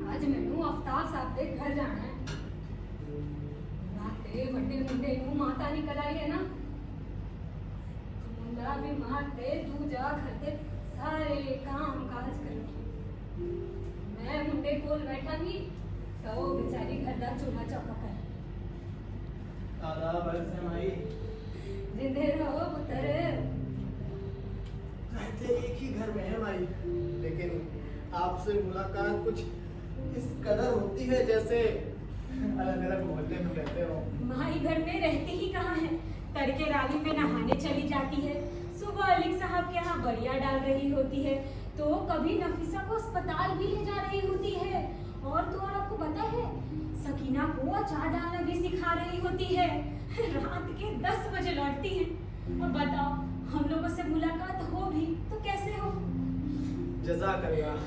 आज मैनू आफ्ताब साहब के घर जाना है। राते बड़े मुंडे नू माता निकल आई है ना, मुंडा भी मारते दूजा करते सारे काम काज कर। मैं मुंडे कोल बैठांगी तो वो बेचारी घर दा चूल्हा चौका कर। आदाब अर्ज़ माई। जिंदे रहो पुत्र। थे एक ही घर में है माई, लेकिन आपसे मुलाकात कुछ इस कदर होती है जैसे अलग अलग मोहल्ले में रहते हो। माई घर में रहते ही कहाँ है, तड़के रावी में नहाने चली जाती है, सुबह अली साहब के यहाँ बढ़िया डाल रही होती है, तो कभी नफीसा को अस्पताल भी ले जा रही होती है, और तो और आपको पता है सकीना को अचार डालना भी सिखा रही होती है। रात के 10 बजे लौटती है। और बताओ हम लोगों से मुलाकात हो भी तो कैसे हो? जज़ाकल्लाह।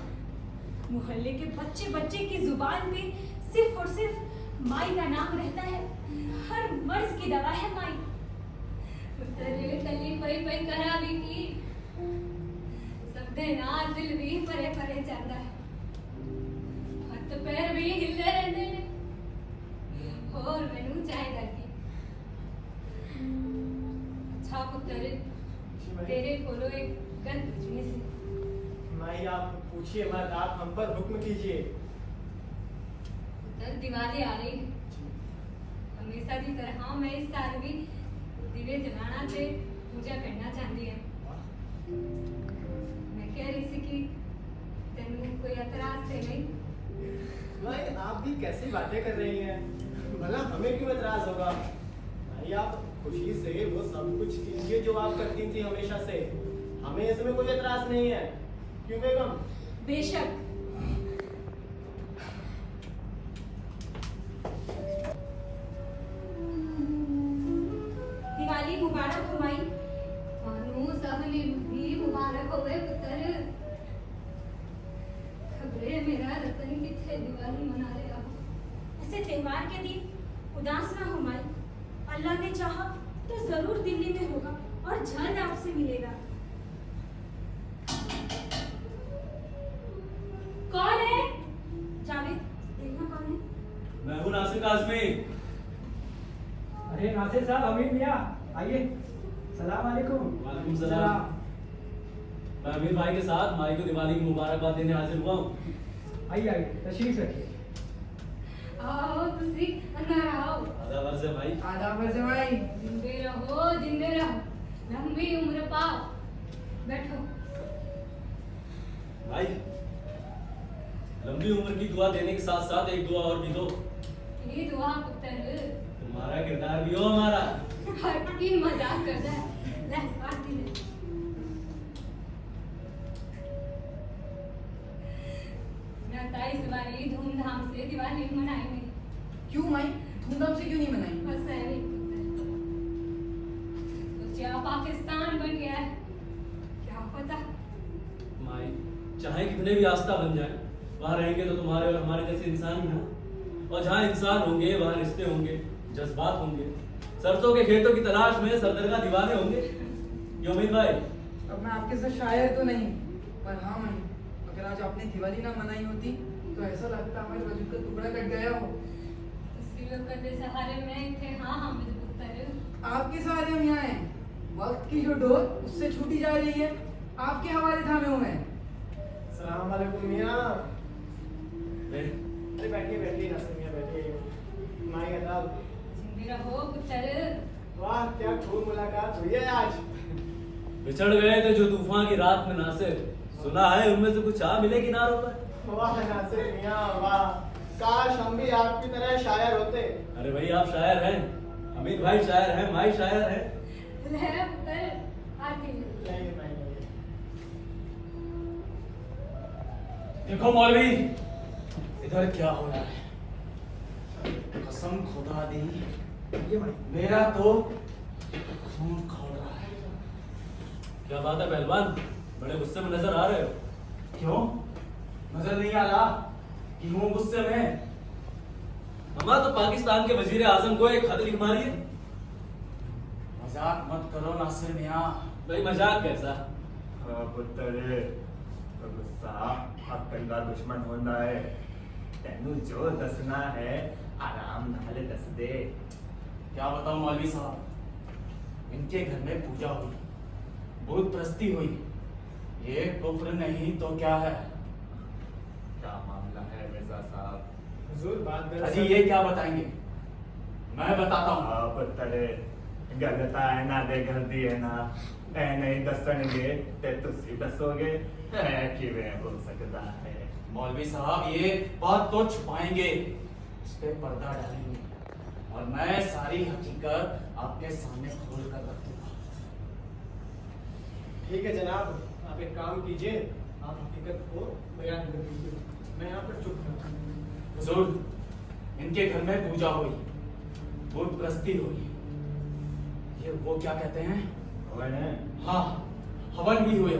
मोहल्ले के बच्चे बच्चे की जुबान पे सिर्फ और सिर्फ माई का नाम रहता है। हर मर्ज की दवा है माई। पुत्र तली पई पई करावी की सबदे ना दिल भी परे परे जाता है, हथ पैर भी हिलते रहते हैं, और मैनू चाहिदा की अच्छा पुत्र तेरे कोलो एक गल पूछनी सी। माई आप पूछिए मत, आप हम पर हुक्म कीजिए। पुत्र दिवाली आ रही है, हमेशा की तरह मैं इस साल भी दिवे जलाना से पूजा करना चाहती है। मैं कह रही थी कि तेनू कोई एतराज थे नहीं? भाई आप भी कैसी बातें कर रही हैं, भला हमें क्यों एतराज होगा? भाई आप खुशी से वो सब कुछ कीजिए जो आप करती थी हमेशा से, हमें इसमें कोई एतराज नहीं है। क्यों बेगम? बेशक। दिवाली मुबारक हो माई। थानू सबने भी मुबारक होवे पुत्र। खबरे मेरा रतन किथे दिवाली मना रहा हो। ऐसे त्योहार के दिन उदास ना हो माई, अल्लाह ने चाहा तो जरूर दिल्ली में होगा और जल्द आपसे मिलेगा। कौन है? जावेद, देखना कौन है। मैं हूँ नासिर काज़मी। अरे नासिर साहब, अमीर मियाँ आइए। सलाम वालेकुम। वालेकुम सलाम। मैं अमीर भाई के साथ माई को दिवाली की मुबारकबाद देने हाजिर हुआ हूँ। आइए आइए, तशरीफ रखिए। आओ तुसी अंदर आओ। आदाब अर्ज़ है भाई। आदाब अर्ज़ है भाई। जिंदे रहो, लंबी उम्र पाओ। बैठो। भाई लंबी उम्र की दुआ देने के साथ साथ एक दुआ और भी दो। ये दुआ पुत्र तुम्हारा किरदार भी हो हमारा। हटकी मजाक करता है। ले पार्टी ले। मैं ताई सवारी धूमधाम से दिवाली मनाएंगे। क्यों माई, धूमधाम से क्यों नहीं मनाई? बस ऐसे पुत्र, सोचा पाकिस्तान बन गया है, क्या पता। माई चाहे कितने भी आस्था बन जाए, वहाँ रहेंगे तो तुम्हारे और हमारे जैसे इंसान ही ना। और जहाँ इंसान होंगे वहाँ रिश्ते होंगे, जज्बात होंगे, सरसों के खेतों की तलाश में सरदरगा दीवाने होंगे। क्यों अमीर भाई? अब मैं आपके साथ शायर तो नहीं, पर हाँ माई, अगर आज आपने दिवाली ना मनाई होती तो ऐसा लगता हमारे वजूद का टुकड़ा कट गया हो। उसी लोग के सहारे में थे। हाँ हाँ मेरे पुत्र। आपके सहारे हम यहाँ हैं। वक्त की जो डोर उससे छूटी जा रही है, आपके हवाले थामे हुए हैं। सलाम वालेकुम मियाँ। ए, अरे बैठिए बैठिए नासिर मियाँ बैठिए। माई अदाब। जिंदे रहो पुत्र। वाह क्या खूब मुलाकात हुई है आज। बिछड़ गए थे जो तूफान की रात में नासिर, सुना है उनमें से कुछ आ मिले किनारों पर। वाह नासिर मियाँ वाह, काश हम भी आपकी तरह शायर होते। अरे भाई आप शायर हैं, अमीर भाई शायर हैं, माई शायर है। ले पुत्र आती है। नहीं नहीं नहीं। देखो मौलवी, इधर क्या हो रहा है? कसम खुदा दी, मेरा तो खून खौल रहा है। क्या बात है पहलवान, बड़े गुस्से में नजर आ रहे हो। क्यों नजर नहीं आ रहा कि हूँ गुस्से में? हमारा तो पाकिस्तान के वजीर आजम को एक खत लिख मारी है। मजाक मत करो नासिर मियाँ। भाई मजाक कैसा? पुत्र तो गुस्सा अक्ल का दुश्मन होता है। तेनू जो दसना है आराम नाल दस दे। क्या बताऊं मौलवी साहब, इनके घर में पूजा हुई, बुत प्रस्ती हुई, ये कुफ्र नहीं तो क्या है? क्या मामला है मिर्जा साहब? हुजूर बात अजी ये क्या बताएंगे? मैं बताता हूँ। पुत्र गलत है ना दे घर दिए ना ऐ नहीं दसणगे ते तुसी दसोगे है कि वे हो सकता है। मौलवी साहब ये बात तो छुपाएंगे, इस पे पर्दा डालेंगे और मैं सारी हकीकत आपके सामने खोल कर रख दूंगा। ठीक है जनाब, आप एक काम कीजिए, आप हकीकत को बयान कर दीजिए, मैं यहाँ पर चुप रहता हूँ। हुजूर, इनके घर में पूजा हुई, बुत प्रस्ती हुई, ये वो क्या कहते हैं, हवन है? हाँ, हवन भी हुआ,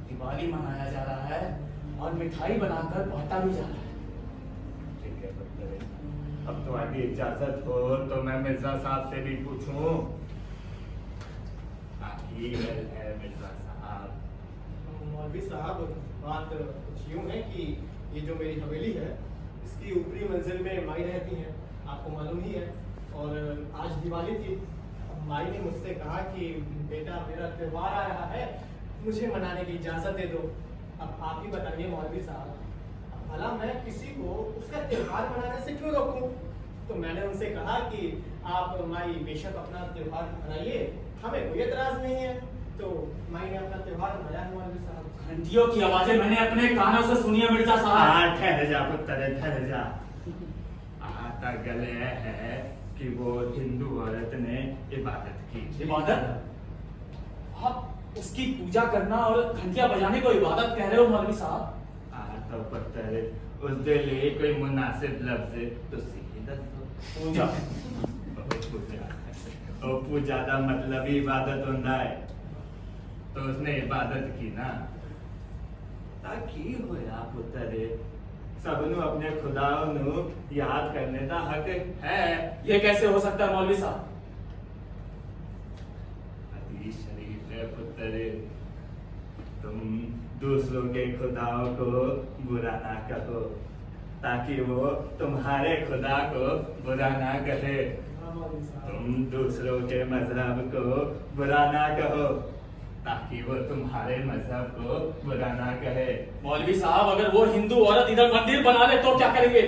दिवाली मनाया जा रहा है और मिठाई बनाकर बांटा भी जा रहा है। ठीक है पुत्र, अब तुम्हारी इजाजत हो तो मैं मिर्जा साहब से भी पूछूं। है मिर्जा साहब। मौलवी साहब, बात कुछ यूँ है कि ये जो मेरी हवेली है, इसकी ऊपरी मंजिल में माई रहती हैं, आपको मालूम ही है। और आज दिवाली थी, माई ने मुझसे कहा कि बेटा मेरा त्योहार आ रहा है, मुझे मनाने की इजाज़त दे दो। अब आप ही बताइए मौलवी साहब, भला मैं किसी को उसका त्योहार मनाने से क्यों रोकूं? तो मैंने उनसे कहा कि आप माई बेशक अपना त्योहार मनाइए, हमें कोई एतराज़ नहीं है। तो माई ने अपना त्योहार मनाया है मौलवी साहब। घंटियों की आवाजें मैंने अपने कानों से सुनी है मिर्जा साहब। ठहर जा पुत्र, ठहर जा। आता गले है कि वो हिंदू औरत ने इबादत की। इबादत? आप उसकी पूजा करना और घंटियां बजाने को इबादत कह रहे हो मौलवी साहब? तो पुत्र, उसके लिए कोई मुनासिब लफ्ज तो सीधी दस दो। पूजा? पूजा, और पूजा का मतलब ही इबादत होता है, तो उसने इबादत की ना, ताकि होया पुत्र, सबनु अपने खुदाओं नु याद करने का हक है। ये कैसे हो सकता है मौलवी साहब? हदीस शरीफ है पुत्र, तुम दूसरों के खुदाओं को बुरा ना कहो, ताकि वो तुम्हारे खुदा को बुरा ना कहे। तुम दूसरों के मजहब को बुरा ना कहो, ताकि वो तुम्हारे मजहब को बुरा ना कहे। मौलवी साहब, अगर वो हिंदू औरत इधर मंदिर बना ले तो क्या करेंगे?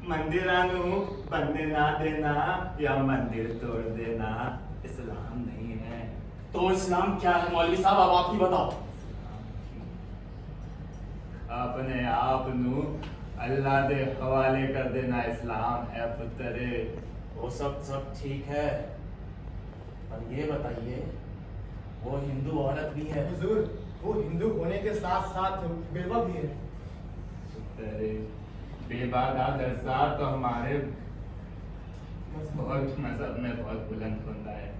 मंदिरानु बनने ना देना या मंदिर तोड़ देना इस्लाम नहीं है। तो इस्लाम क्या है मौलवी साहब, अब आप ही बताओ। अपने आप नु अल्लाह दे हवाले कर देना इस्लाम है पुत्र। वो सब ठीक है, पर ये बताइए, वो हिंदू औरत भी है? हुजूर, वो हिंदू होने के साथ साथ बेवा भी है। पुत्र, बेवा का दर्जा तो हमारे बहुत मजहब में बहुत बुलंद होता है।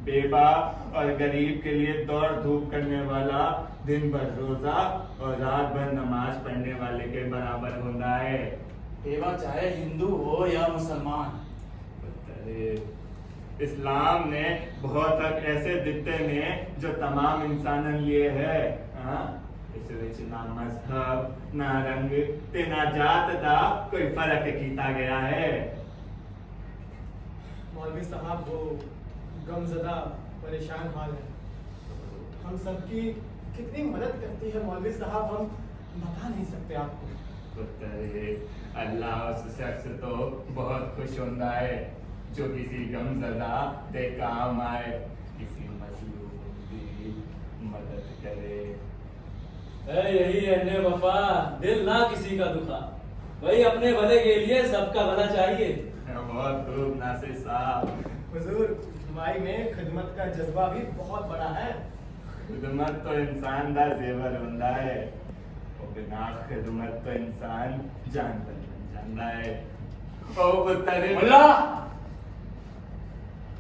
बेवा और गरीब के लिए दौड़ धूप करने वाला दिन भर रोजा और रात भर नमाज पढ़ने वाले के बराबर होता है। बेवा चाहे हिंदू हो या मुसलमान। इस्लाम ने बहुत हक ऐसे दिते ने जो तमाम इंसानन लिए है। इस विच ना मजहब, ना रंग ते ना जात का कोई फर्क किया गया है। मौलवी साहब, वो गमजदा परेशान हाल है, हम सबकी कितनी मदद करती है मौलवी साहब, हम बता नहीं सकते आपको। पुत्र, अल्लाह उस शख्स तो बहुत खुश होता है जो किसी गमजदा दे काम आए, किसी मजलूम की मदद करे। यही है वफा, दिल ना किसी का दुखा, वही अपने भले के लिए सबका भला चाहिए। बहुत खूब नासिर साहब। हुजूर, माई में खिदमत का जज्बा भी बहुत बड़ा है। खिदमत तो इंसान का जेवर होता है, और बिना खिदमत तो इंसान जानवर बन जाता है। ओ पुत्र, मुल्ला,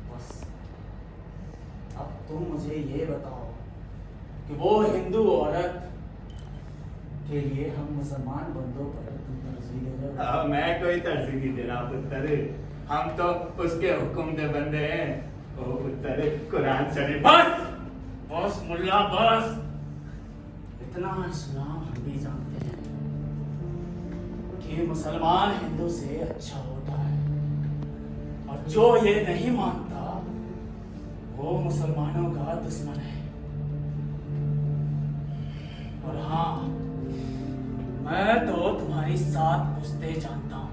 बस अब तुम मुझे ये बताओ कि वो हिंदू औरत के लिए हम मुसलमान बंदों पर तरजीह दे रहे हो? मैं कोई तरजीह नहीं दे रहा पुत्र, हम तो उसके हुक्म के बंदे हैं। ओ पुत्र, कुरान शरीफ। बस मुल्ला, बस इतना इस्लाम हम भी जानते हैं कि मुसलमान हिंदू से अच्छा होता है, और जो ये नहीं मानता वो मुसलमानों का दुश्मन है। और हाँ, मैं तो तुम्हारी 7 पुश्ते जानता हूं।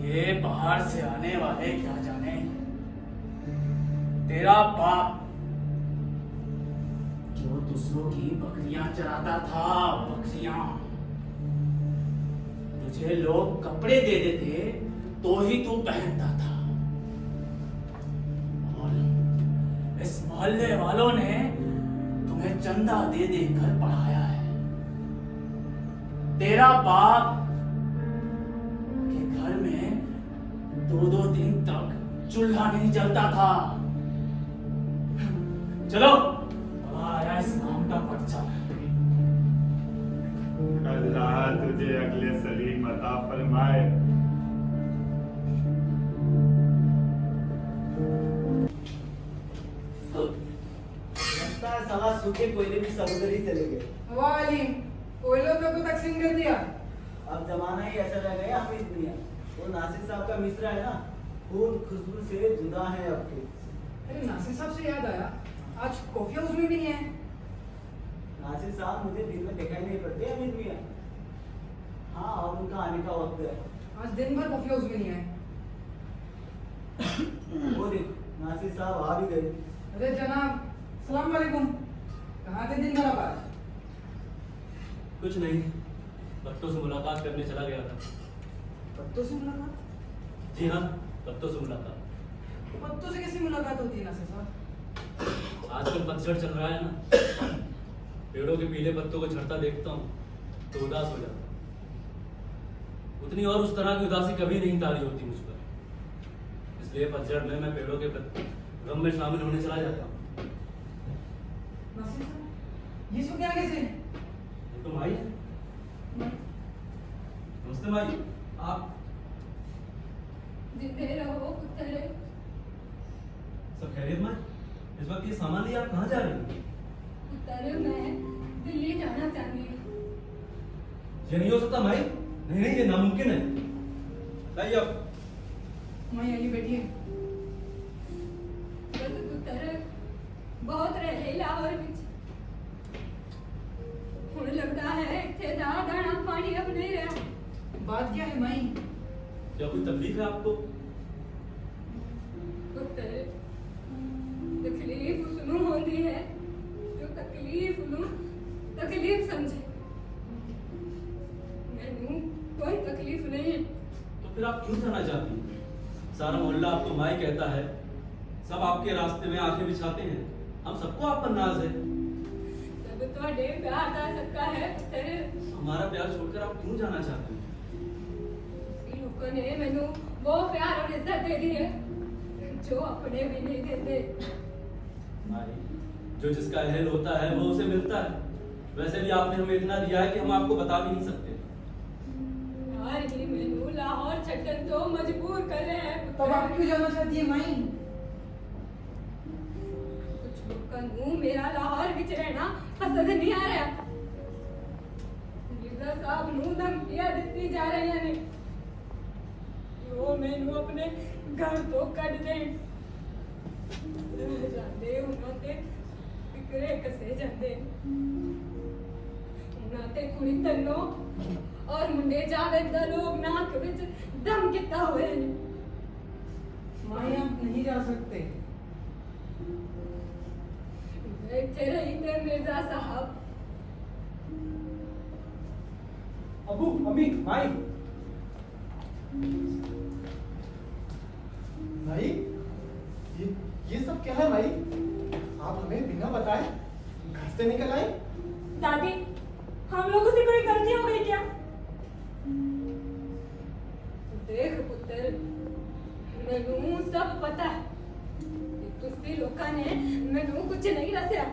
ये बाहर से आने वाले क्या जाने, तेरा बाप जो दूसरों की बकरियां चराता था, बकरियां, तुझे लोग कपड़े दे देते तो ही तू पहनता था, और इस मोहल्ले वालों ने तुम्हें चंदा दे देकर पढ़ाया है। तेरा बाप के घर में 2-2 दिन तक चूल्हा नहीं जलता था। चलो आया इस नाम का पर्चा। अल्लाह तुझे अगले सलीम अता फरमाए। लगता है साला सूखे कोयले भी समुद्र ही चले गए। वाह अलीम, कोयलों पे को तकसीम कर दिया। अब जमाना ही ऐसा रह गया हमीद मियां। वो नासिर साहब का मिस्र है ना, खून खुशबू से जुदा है अब के। अरे नासिर साहब से याद आया, आज कॉफी हाउस में भी नहीं है। नासिर साहब मुझे दिन में दिखाई नहीं पड़ते हमीद मियां। हाँ, और उनका आने का वक्त है। आज दिन भर कॉफी हाउस में नहीं है। वो देख, नासिर साहब आ भी गए। अरे जनाब, सलाम वालेकुम। कहाँ थे दिन भर आप आज? कुछ नहीं, पत्तों से मुलाकात करने चला गया था। पत्तों से मुलाकात? जी हाँ, पत्तों से मुलाकात। तो पत्तों से कैसी मुलाकात होती है नासिर साहब? आजकल पतझड़ चल रहा है ना, पेड़ों के पीले पत्तों को झड़ता देखता हूँ तो उदास हो जाता हूँ। उतनी और उस तरह की उदासी कभी नहीं तारी होती मुझ पर, इसलिए पतझड़ में मैं पेड़ों के गम में शामिल होने चला जाता हूँ। नासिर साहब, ये सो क्या कैसे? ये तो माई है। नमस्ते माई, आप जिंदे रहो पुत्र। सब खैरियत माई? इस वक्त ये सामान लिए आप कहाँ जा रही हैं? पुत्र, मैं दिल्ली जाना चाहती हूँ। ये नहीं हो सकता माई, नहीं नहीं, ये नामुमकिन है। लाइए आप। माई आइए बैठिए। बस पुत्र, बहुत रह गई लाहौर विच। हुण लगता है इत्थे दा दाना पानी अब नहीं रहा। बात क्या है माई? क्या कोई तकलीफ है आपको? पुत्र, तकलीफ उसनू होती है जो तकलीफ नू तकलीफ समझे। मैनू कोई तकलीफ नहीं है। तो फिर आप क्यों जाना चाहती हैं? सारा मोहल्ला आपको माई कहता है, सब आपके रास्ते में आंखें बिछाते हैं, हम सबको आप पर नाज है। सब ਤੁਹਾਡੇ प्यार का सबका है पुत्र। हमारा प्यार छोड़कर आप क्यों जाना चाहते हैं? इन लोगों ने मैनू वो प्यार और इज्जत दे दी है जो अपने भी नहीं देते। माई, जो जिसका अहल होता है वो उसे मिलता है। वैसे भी आपने हमें इतना दिया है कि हम आपको बता भी नहीं सकते। यार ही मैनू लाहौर छड्डन तो मजबूर कर रहे हैं पुत्र। तब आप क्यों जाना चाहती है माई? कुछ लोगों नू मेरा लाहौर विच रहना पसंद नहीं आ रहा। मिर्जा साहब नू धमकियां दित्ती जा रही ने वो मैनू अपने घर तो कट दे। रह जाते उन्हां ते फिकरे कसे जाते। उन्हां ते कुड़ी तन्नो और मुंडे जावेद दा लोग नाक विच दम किता हुए ने। माई आप नहीं जा सकते। बैठे रही थे मिर्जा साहब। अबू, अम्मी, माई। भाई, ये सब क्या है भाई? आप हमें बिना बताए घर से निकल आए? दादी, हम लोगों से कोई गलती हो गई क्या? देख पुत्र, मैनू सब पता है कि तुसी लोगों ने मैनू कुछ नहीं दसिया,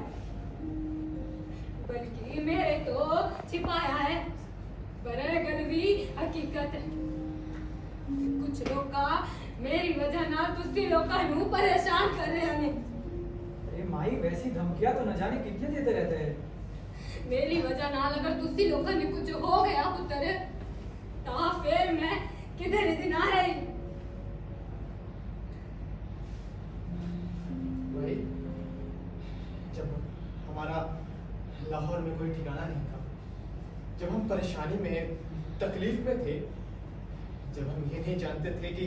बल्कि मेरे तो छिपाया है। पर गल भी हकीकत है। कुछ लोग मेरी वजह ना तुसी लोगों नू परेशान कर रहे हैं। अरे माई, वैसी धमकियां तो न जाने कितने देते रहते हैं। मेरी वजह नाल अगर तुसी लोगों ने कुछ हो गया पुत्र, ता फिर मैं किधर दिन आ रही। भाई, जब हमारा लाहौर में कोई ठिकाना नहीं था, जब हम परेशानी में तकलीफ में थे, जब हम ये नहीं जानते थे कि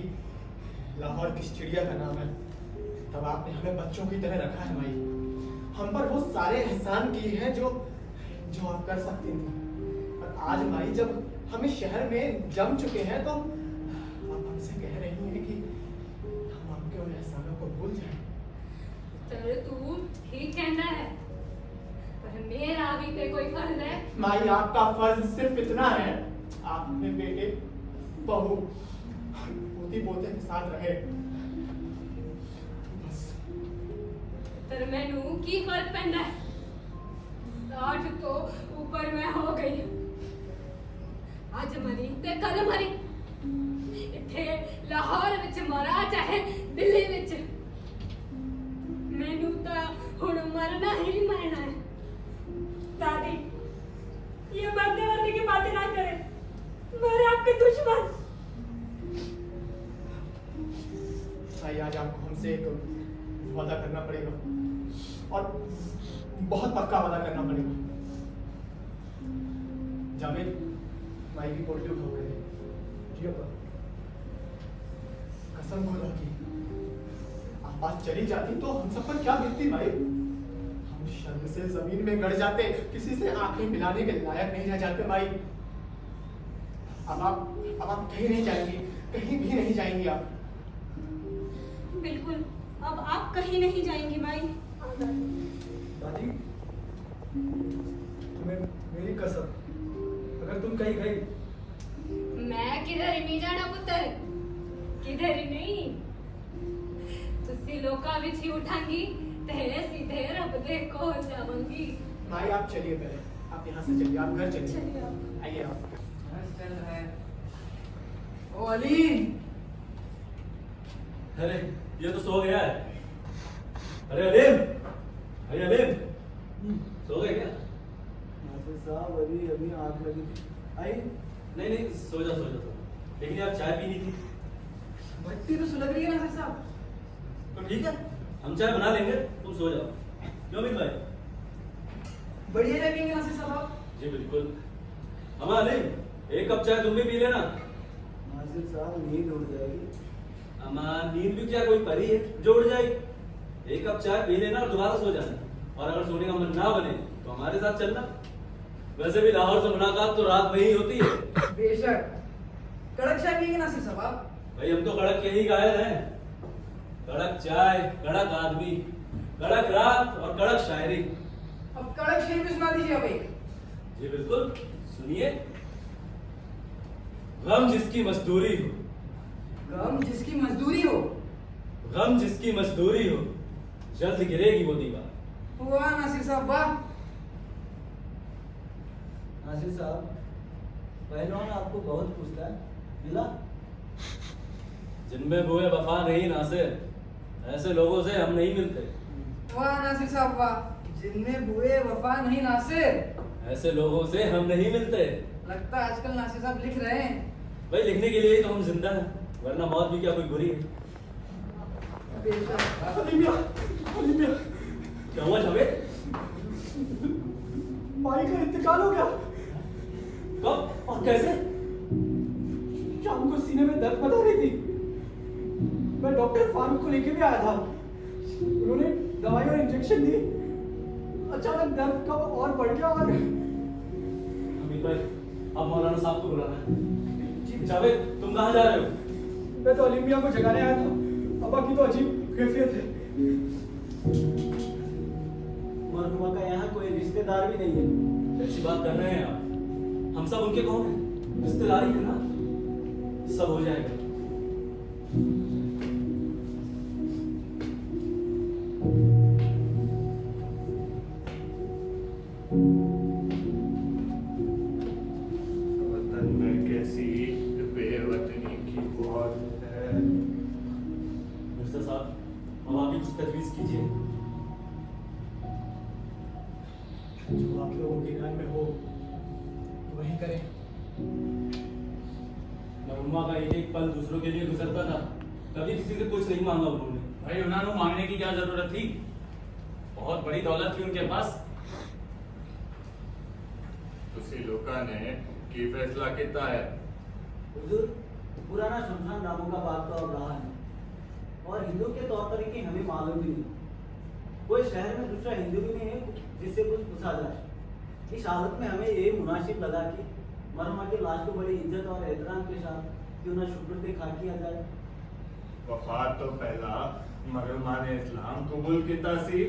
लाहौर किस चिड़िया का नाम है, तब आपने हमें बच्चों की तरह रखा है माई। हम पर वो सारे एहसान किए हैं जो आप कर सकती थी। और आज माई जब हम इस शहर में जम चुके हैं तो आप हमसे कह रही हैं कि हम आपके उन एहसानों को भूल जाएं। चल तू ठीक कहना है, पर मेरा भी पे कोई फर्ज है। माई आपका फर्ज सिर्फ इतना है, आपने बेटे बहू पोती पोते के साथ रहे बस। तर मैनू की फर्क पैंदा है? 60 तो ऊपर मैं हो गई। आज मरी ते कल मरी, इत्थे लाहौर विच मरा चाहे दिल्ली विच, मैनू तो हुण मरना ही मरना है। दादी, ये मरने वरने की बातें ना करें, मेरे आपके दुश्मन। भाई आज आपको हमसे एक वादा करना पड़ेगा, और बहुत पक्का वादा करना पड़ेगा। जावेद, माई की पोटली उठाओ गए जी अपा। कसम खुदा की आप आज चली जाती तो हम सब पर क्या बीतती भाई। हम शर्म से जमीन में गड़ जाते, किसी से आंखें मिलाने के लायक नहीं रह जाते भाई। अब आप कहीं नहीं जाएंगी, कहीं भी नहीं जाएंगी आप। बिल्कुल, अब आप कहीं नहीं जाएंगी माई। दादी, तुम्हें मेरी कसम, अगर तुम कहीं गई मैं किधर ही नहीं जाना पुत्र, किधर ही नहीं। तुसी लोका विच ही उठांगी ते सीधे रब दे को जाऊंगी। माई आप चलिए, पहले आप यहाँ से चलिए, आप घर चलिए। चलिए आप। आइए आप। बस चल रहा है। ओ अलीम, अरे ये तो सो गया है। अरे अलीम, अरे अलीम, सो गए क्या? नासिर साहब अभी आंख लगी थी, आई। नहीं नहीं, सो जा सो जा सो जा। लेकिन यार चाय पीनी थी। भट्टी तो सुलग रही है नासिर साहब। तो ठीक है, हम चाय बना लेंगे, तुम सो जाओ। क्यों अमित भाई? बढ़िया चाय पियेंगे नासिर साहब आप? जी बिल्कुल। अमा अलीम, एक कप चाय तुम भी पी लेना। नासिर साहब नींद उड़ जाएगी। अमा नींद भी क्या कोई परी है जो उड़ जाएगी? एक कप चाय पी लेना और दोबारा सो जाना। और अगर सोने का मन ना बने तो हमारे साथ चलना। वैसे भी लाहौर से मुलाकात तो रात में ही होती है। बेशक। कड़क चाय पियेंगे नासिर साहब आप? भाई हम तो कड़क के ही गायब हैं। कड़क चाय, कड़क आदमी, कड़क रात और कड़क शायरी। अब कड़क शेर भी सुना दीजिए अब एक। जी बिल्कुल, सुनिए। गम जिसकी मजदूरी हो, गम जिसकी मजदूरी हो, गम जिसकी मजदूरी हो, जल्द गिरेगी वो दीवार। वाह नासिर साहब वाह। नासिर साहब, पहलवान आपको बहुत पूछता है, मिला? जिनमें बुए वफा नहीं नासिर, ऐसे लोगों से हम नहीं मिलते। वाह नासिर साहब वाह। जिनमें बुए वफा नहीं नासिर, ऐसे लोगों से हम नहीं मिलते। लगता है आजकल नासिर साहब लिख रहे हैं। भाई लिखने के लिए ही तो हम जिंदा हैं, वरना मौत भी क्या कोई बुरी है। बेशक। अलीमिया, अलीमिया, क्या हुआ जावेद? माई का इंतकाल हो गया। कब और कैसे? शाम को सीने में दर्द बता रही थी। मैं डॉक्टर फारूक को लेके भी आया था, उन्होंने दवाई और इंजेक्शन दी। अचानक दर्द कब और बढ़ गया। और अमित भाई, अब मौलाना साहब को बुलाना है। जावेद, तुम कहाँ जा रहे हो? मैं तो अलीमिया को जगाने आया था। अब्बा की तो अजीब कैफियत है। मरहुमा का यहाँ कोई रिश्तेदार भी नहीं है। ऐसी बात कर रहे हैं आप? हम सब उनके कौन हैं? रिश्तेदारी है ना, सब हो जाएगा। वतन में कैसी बेवतनी की बहुत है। मिर्जा साहब, अब आप ही कुछ तजवीज कीजिए। जो आप लोगों के ध्यान में हो वही करें। मरहुमा का एक एक पल दूसरों के लिए गुजरता था, कभी किसी से कुछ नहीं मांगा उन्होंने। भाई उन्होंने मांगने की क्या जरूरत थी? बहुत बड़ी दौलत थी उनके पास। तुसी लोका ने की फैसला किया है? हुजूर, पुराना शमशान नामों का बात तो अब रहा है, और हिंदू के तौर तरीके हमें मालूम भी नहीं। कोई शहर में दूसरा हिंदू भी नहीं है जिससे कुछ पूछा जाए। इस हालत में हमें ये मुनासिब लगा कि मरहूमा की लाश को बड़ी इज्जत और एहतराम के साथ क्यों ना शुक्र खा किया जाए। वफात तो पहला मरहूमा ने इस्लाम कबूल किया सी,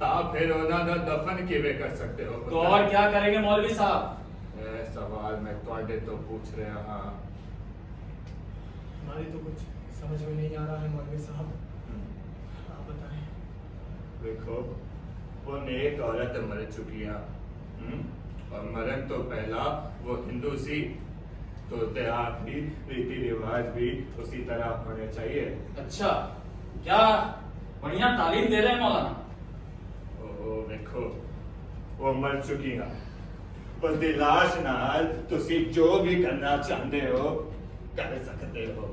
ता फिर उन्होंने दफन किवे कर सकते हो। तो और क्या करेंगे मौलवी साहब? ये सवाल मैं तुहाडे तो पूछ रहा हाँ। हमारी तो कुछ समझ में नहीं आ रहा है मौलवी साहब, आप बताएं। देखो वो नेक औरत मर चुकी है, और मरण तो पहला वो हिंदू सी, तो त्योहार भी रीति रिवाज भी उसी तरह होने चाहिए। अच्छा, क्या बढ़िया तालीम दे रहे हैं मौलाना। ओ देखो वो मर चुकी है, उसकी लाश नाल तुसी जो भी करना चाहते हो कर सकते हो।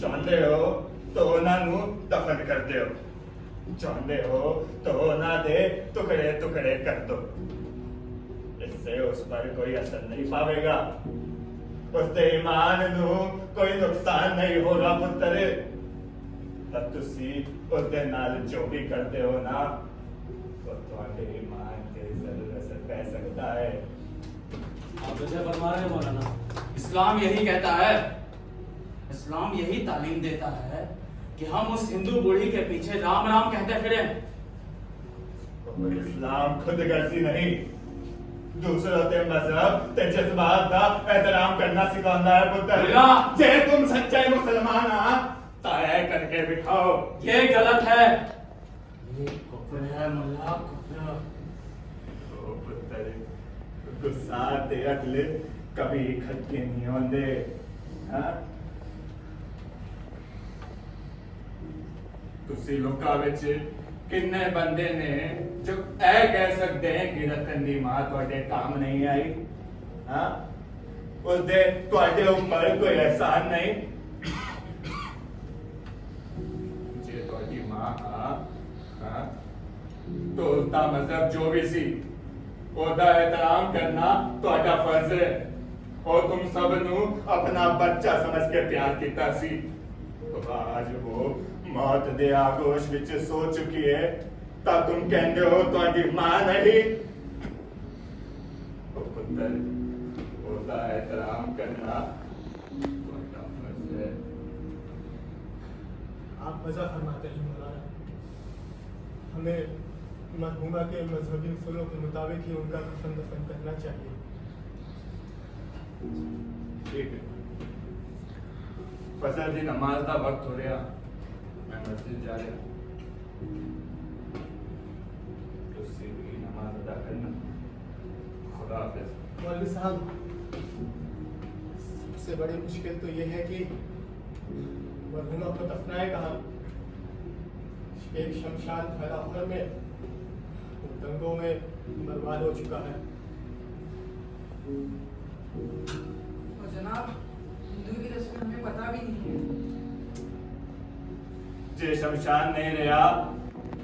चाहते हो तो उन्होंने दफन कर दो, चाहते हो तो उन्हों दे टुकड़े टुकड़े कर दो, इससे उस पर कोई असर नहीं पावेगा, उसके ईमान नू कोई नुकसान नहीं होगा पुत्र। तब तुसी उसके नाल जो भी करते हो ना, तो तुम्हारे ईमान के जरूर असर पै सकता है। आप वजह फरमा रहे हैं मौलाना। इस्लाम यही कहता है, इस्लाम यही तालीम देता है कि हम उस हिंदू बूढ़ी के पीछे राम राम कहते फिरे। तो इस्लाम खुद गर्जी नहीं, दूसरों के मजहब ते जज्बात का एहतराम करना सिखाता है पुत्र। जे तुम सच्चे मुसलमान आ ताया करके दिखाओ। ये गलत है, ये कुफ्र है मुल्ला, कुफ्र। ओ पुत्र गुस्सा ते अगले कभी इकट्ठे नहीं होंगे। हाँ तुसी लोका विच किन्ने बंदे ने जो ऐ कह सकते हैं कि रतन दी मां तुहाडे काम नहीं आई। हाँ उसदे तुहाडे ऊपर कोई एहसान नहीं। जे तुहाडी मां हाँ तो उसका मजहब जो भी सी ओदा एहतराम करना तुहाडा फर्ज है, और तुम सब नू अपना बच्चा समझ के प्यार किया सी। तो आज वो मौत दे आगोश विच सो चुकी है, ता तुम कहते हो तुहाडी मां नहीं। ओ पुत्र ओदा एहतराम करना तुहाडा फर्ज है। आप मजा फरमाते हैं मौलाना, हमें मरहूमा के मजहबी उसूलों के मुताबिक ही उनका कफन दफन करना चाहिए। ठीक है, फजर की नमाज का वक्त हो रहा, मैं मस्जिद जा रहा, तुसी भी नमाज अदा करना। खुदा हाफिज। मौलवी साहब, सबसे बड़ी मुश्किल तो ये है कि मरहूमा को दफनाए कहाँ। एक शमशान था लाहौर में, वो दंगों में बर्बाद हो चुका है। और जनाब हिंदू की रस्में हमें पता भी नहीं है। जे शमशान नहीं रहा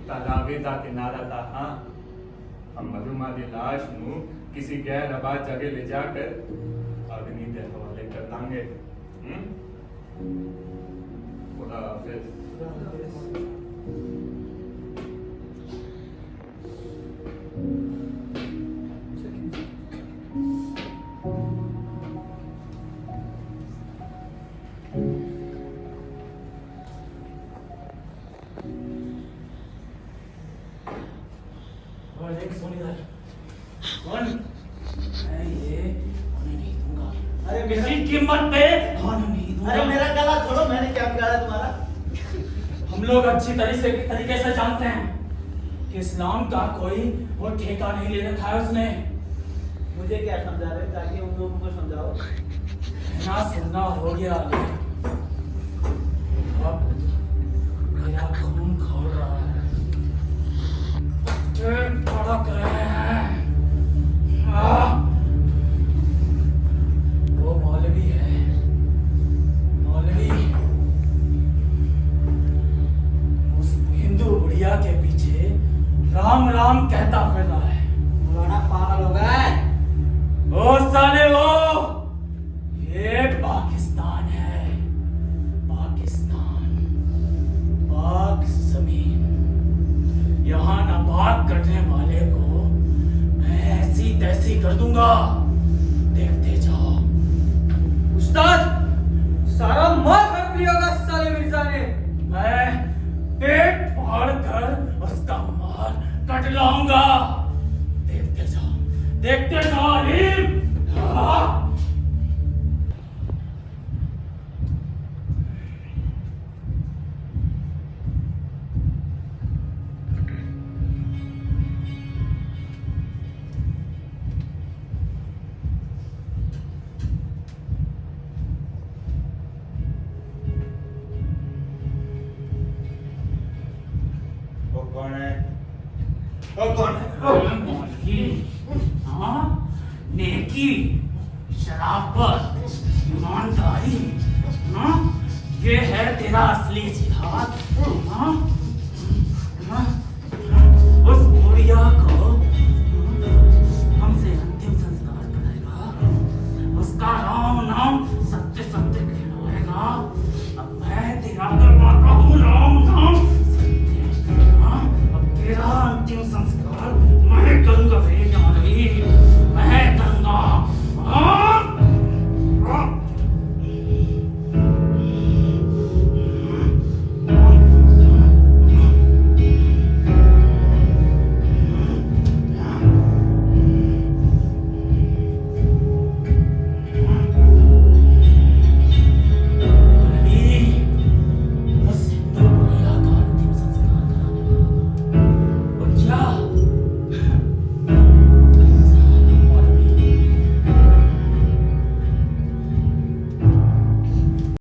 तालाबे का किनारा था। हाँ हम मरहूमा की लाश नू किसी गैर आबाद जगह ले जाकर अग्नि के हवाले कर देंगे। खुदा हाफिज। कीमत पे नहीं दूंगा। अरे मेरा गला छोड़ो, मैंने क्या बिगाड़ा तुम्हारा? हम लोग अच्छी तरीके से जानते हैं कि इस्लाम का कोई वो ठेका नहीं ले रखा है उसने। मुझे क्या समझा रहे, ताकि उन लोगों को समझाओ। ना सुनना हो गया, अब मेरा खून खौल रहा है, भड़क रहे हैं। वो मौलवी है, मौलवी उस हिंदू बुढ़िया के पीछे राम राम कहता फिर रहा है। मौलाना पागल हो गए। ओ साले वो, ये देखते जालिम। वो कौन है? वो कौन है? मौलवी, हाँ? नेकी, शराफत, ईमानदारी, हाँ? ये है तेरा असली जिहाद, हाँ? हाँ? उस बुढ़िया को हमसे अंतिम संस्कार करेगा। उसका नाम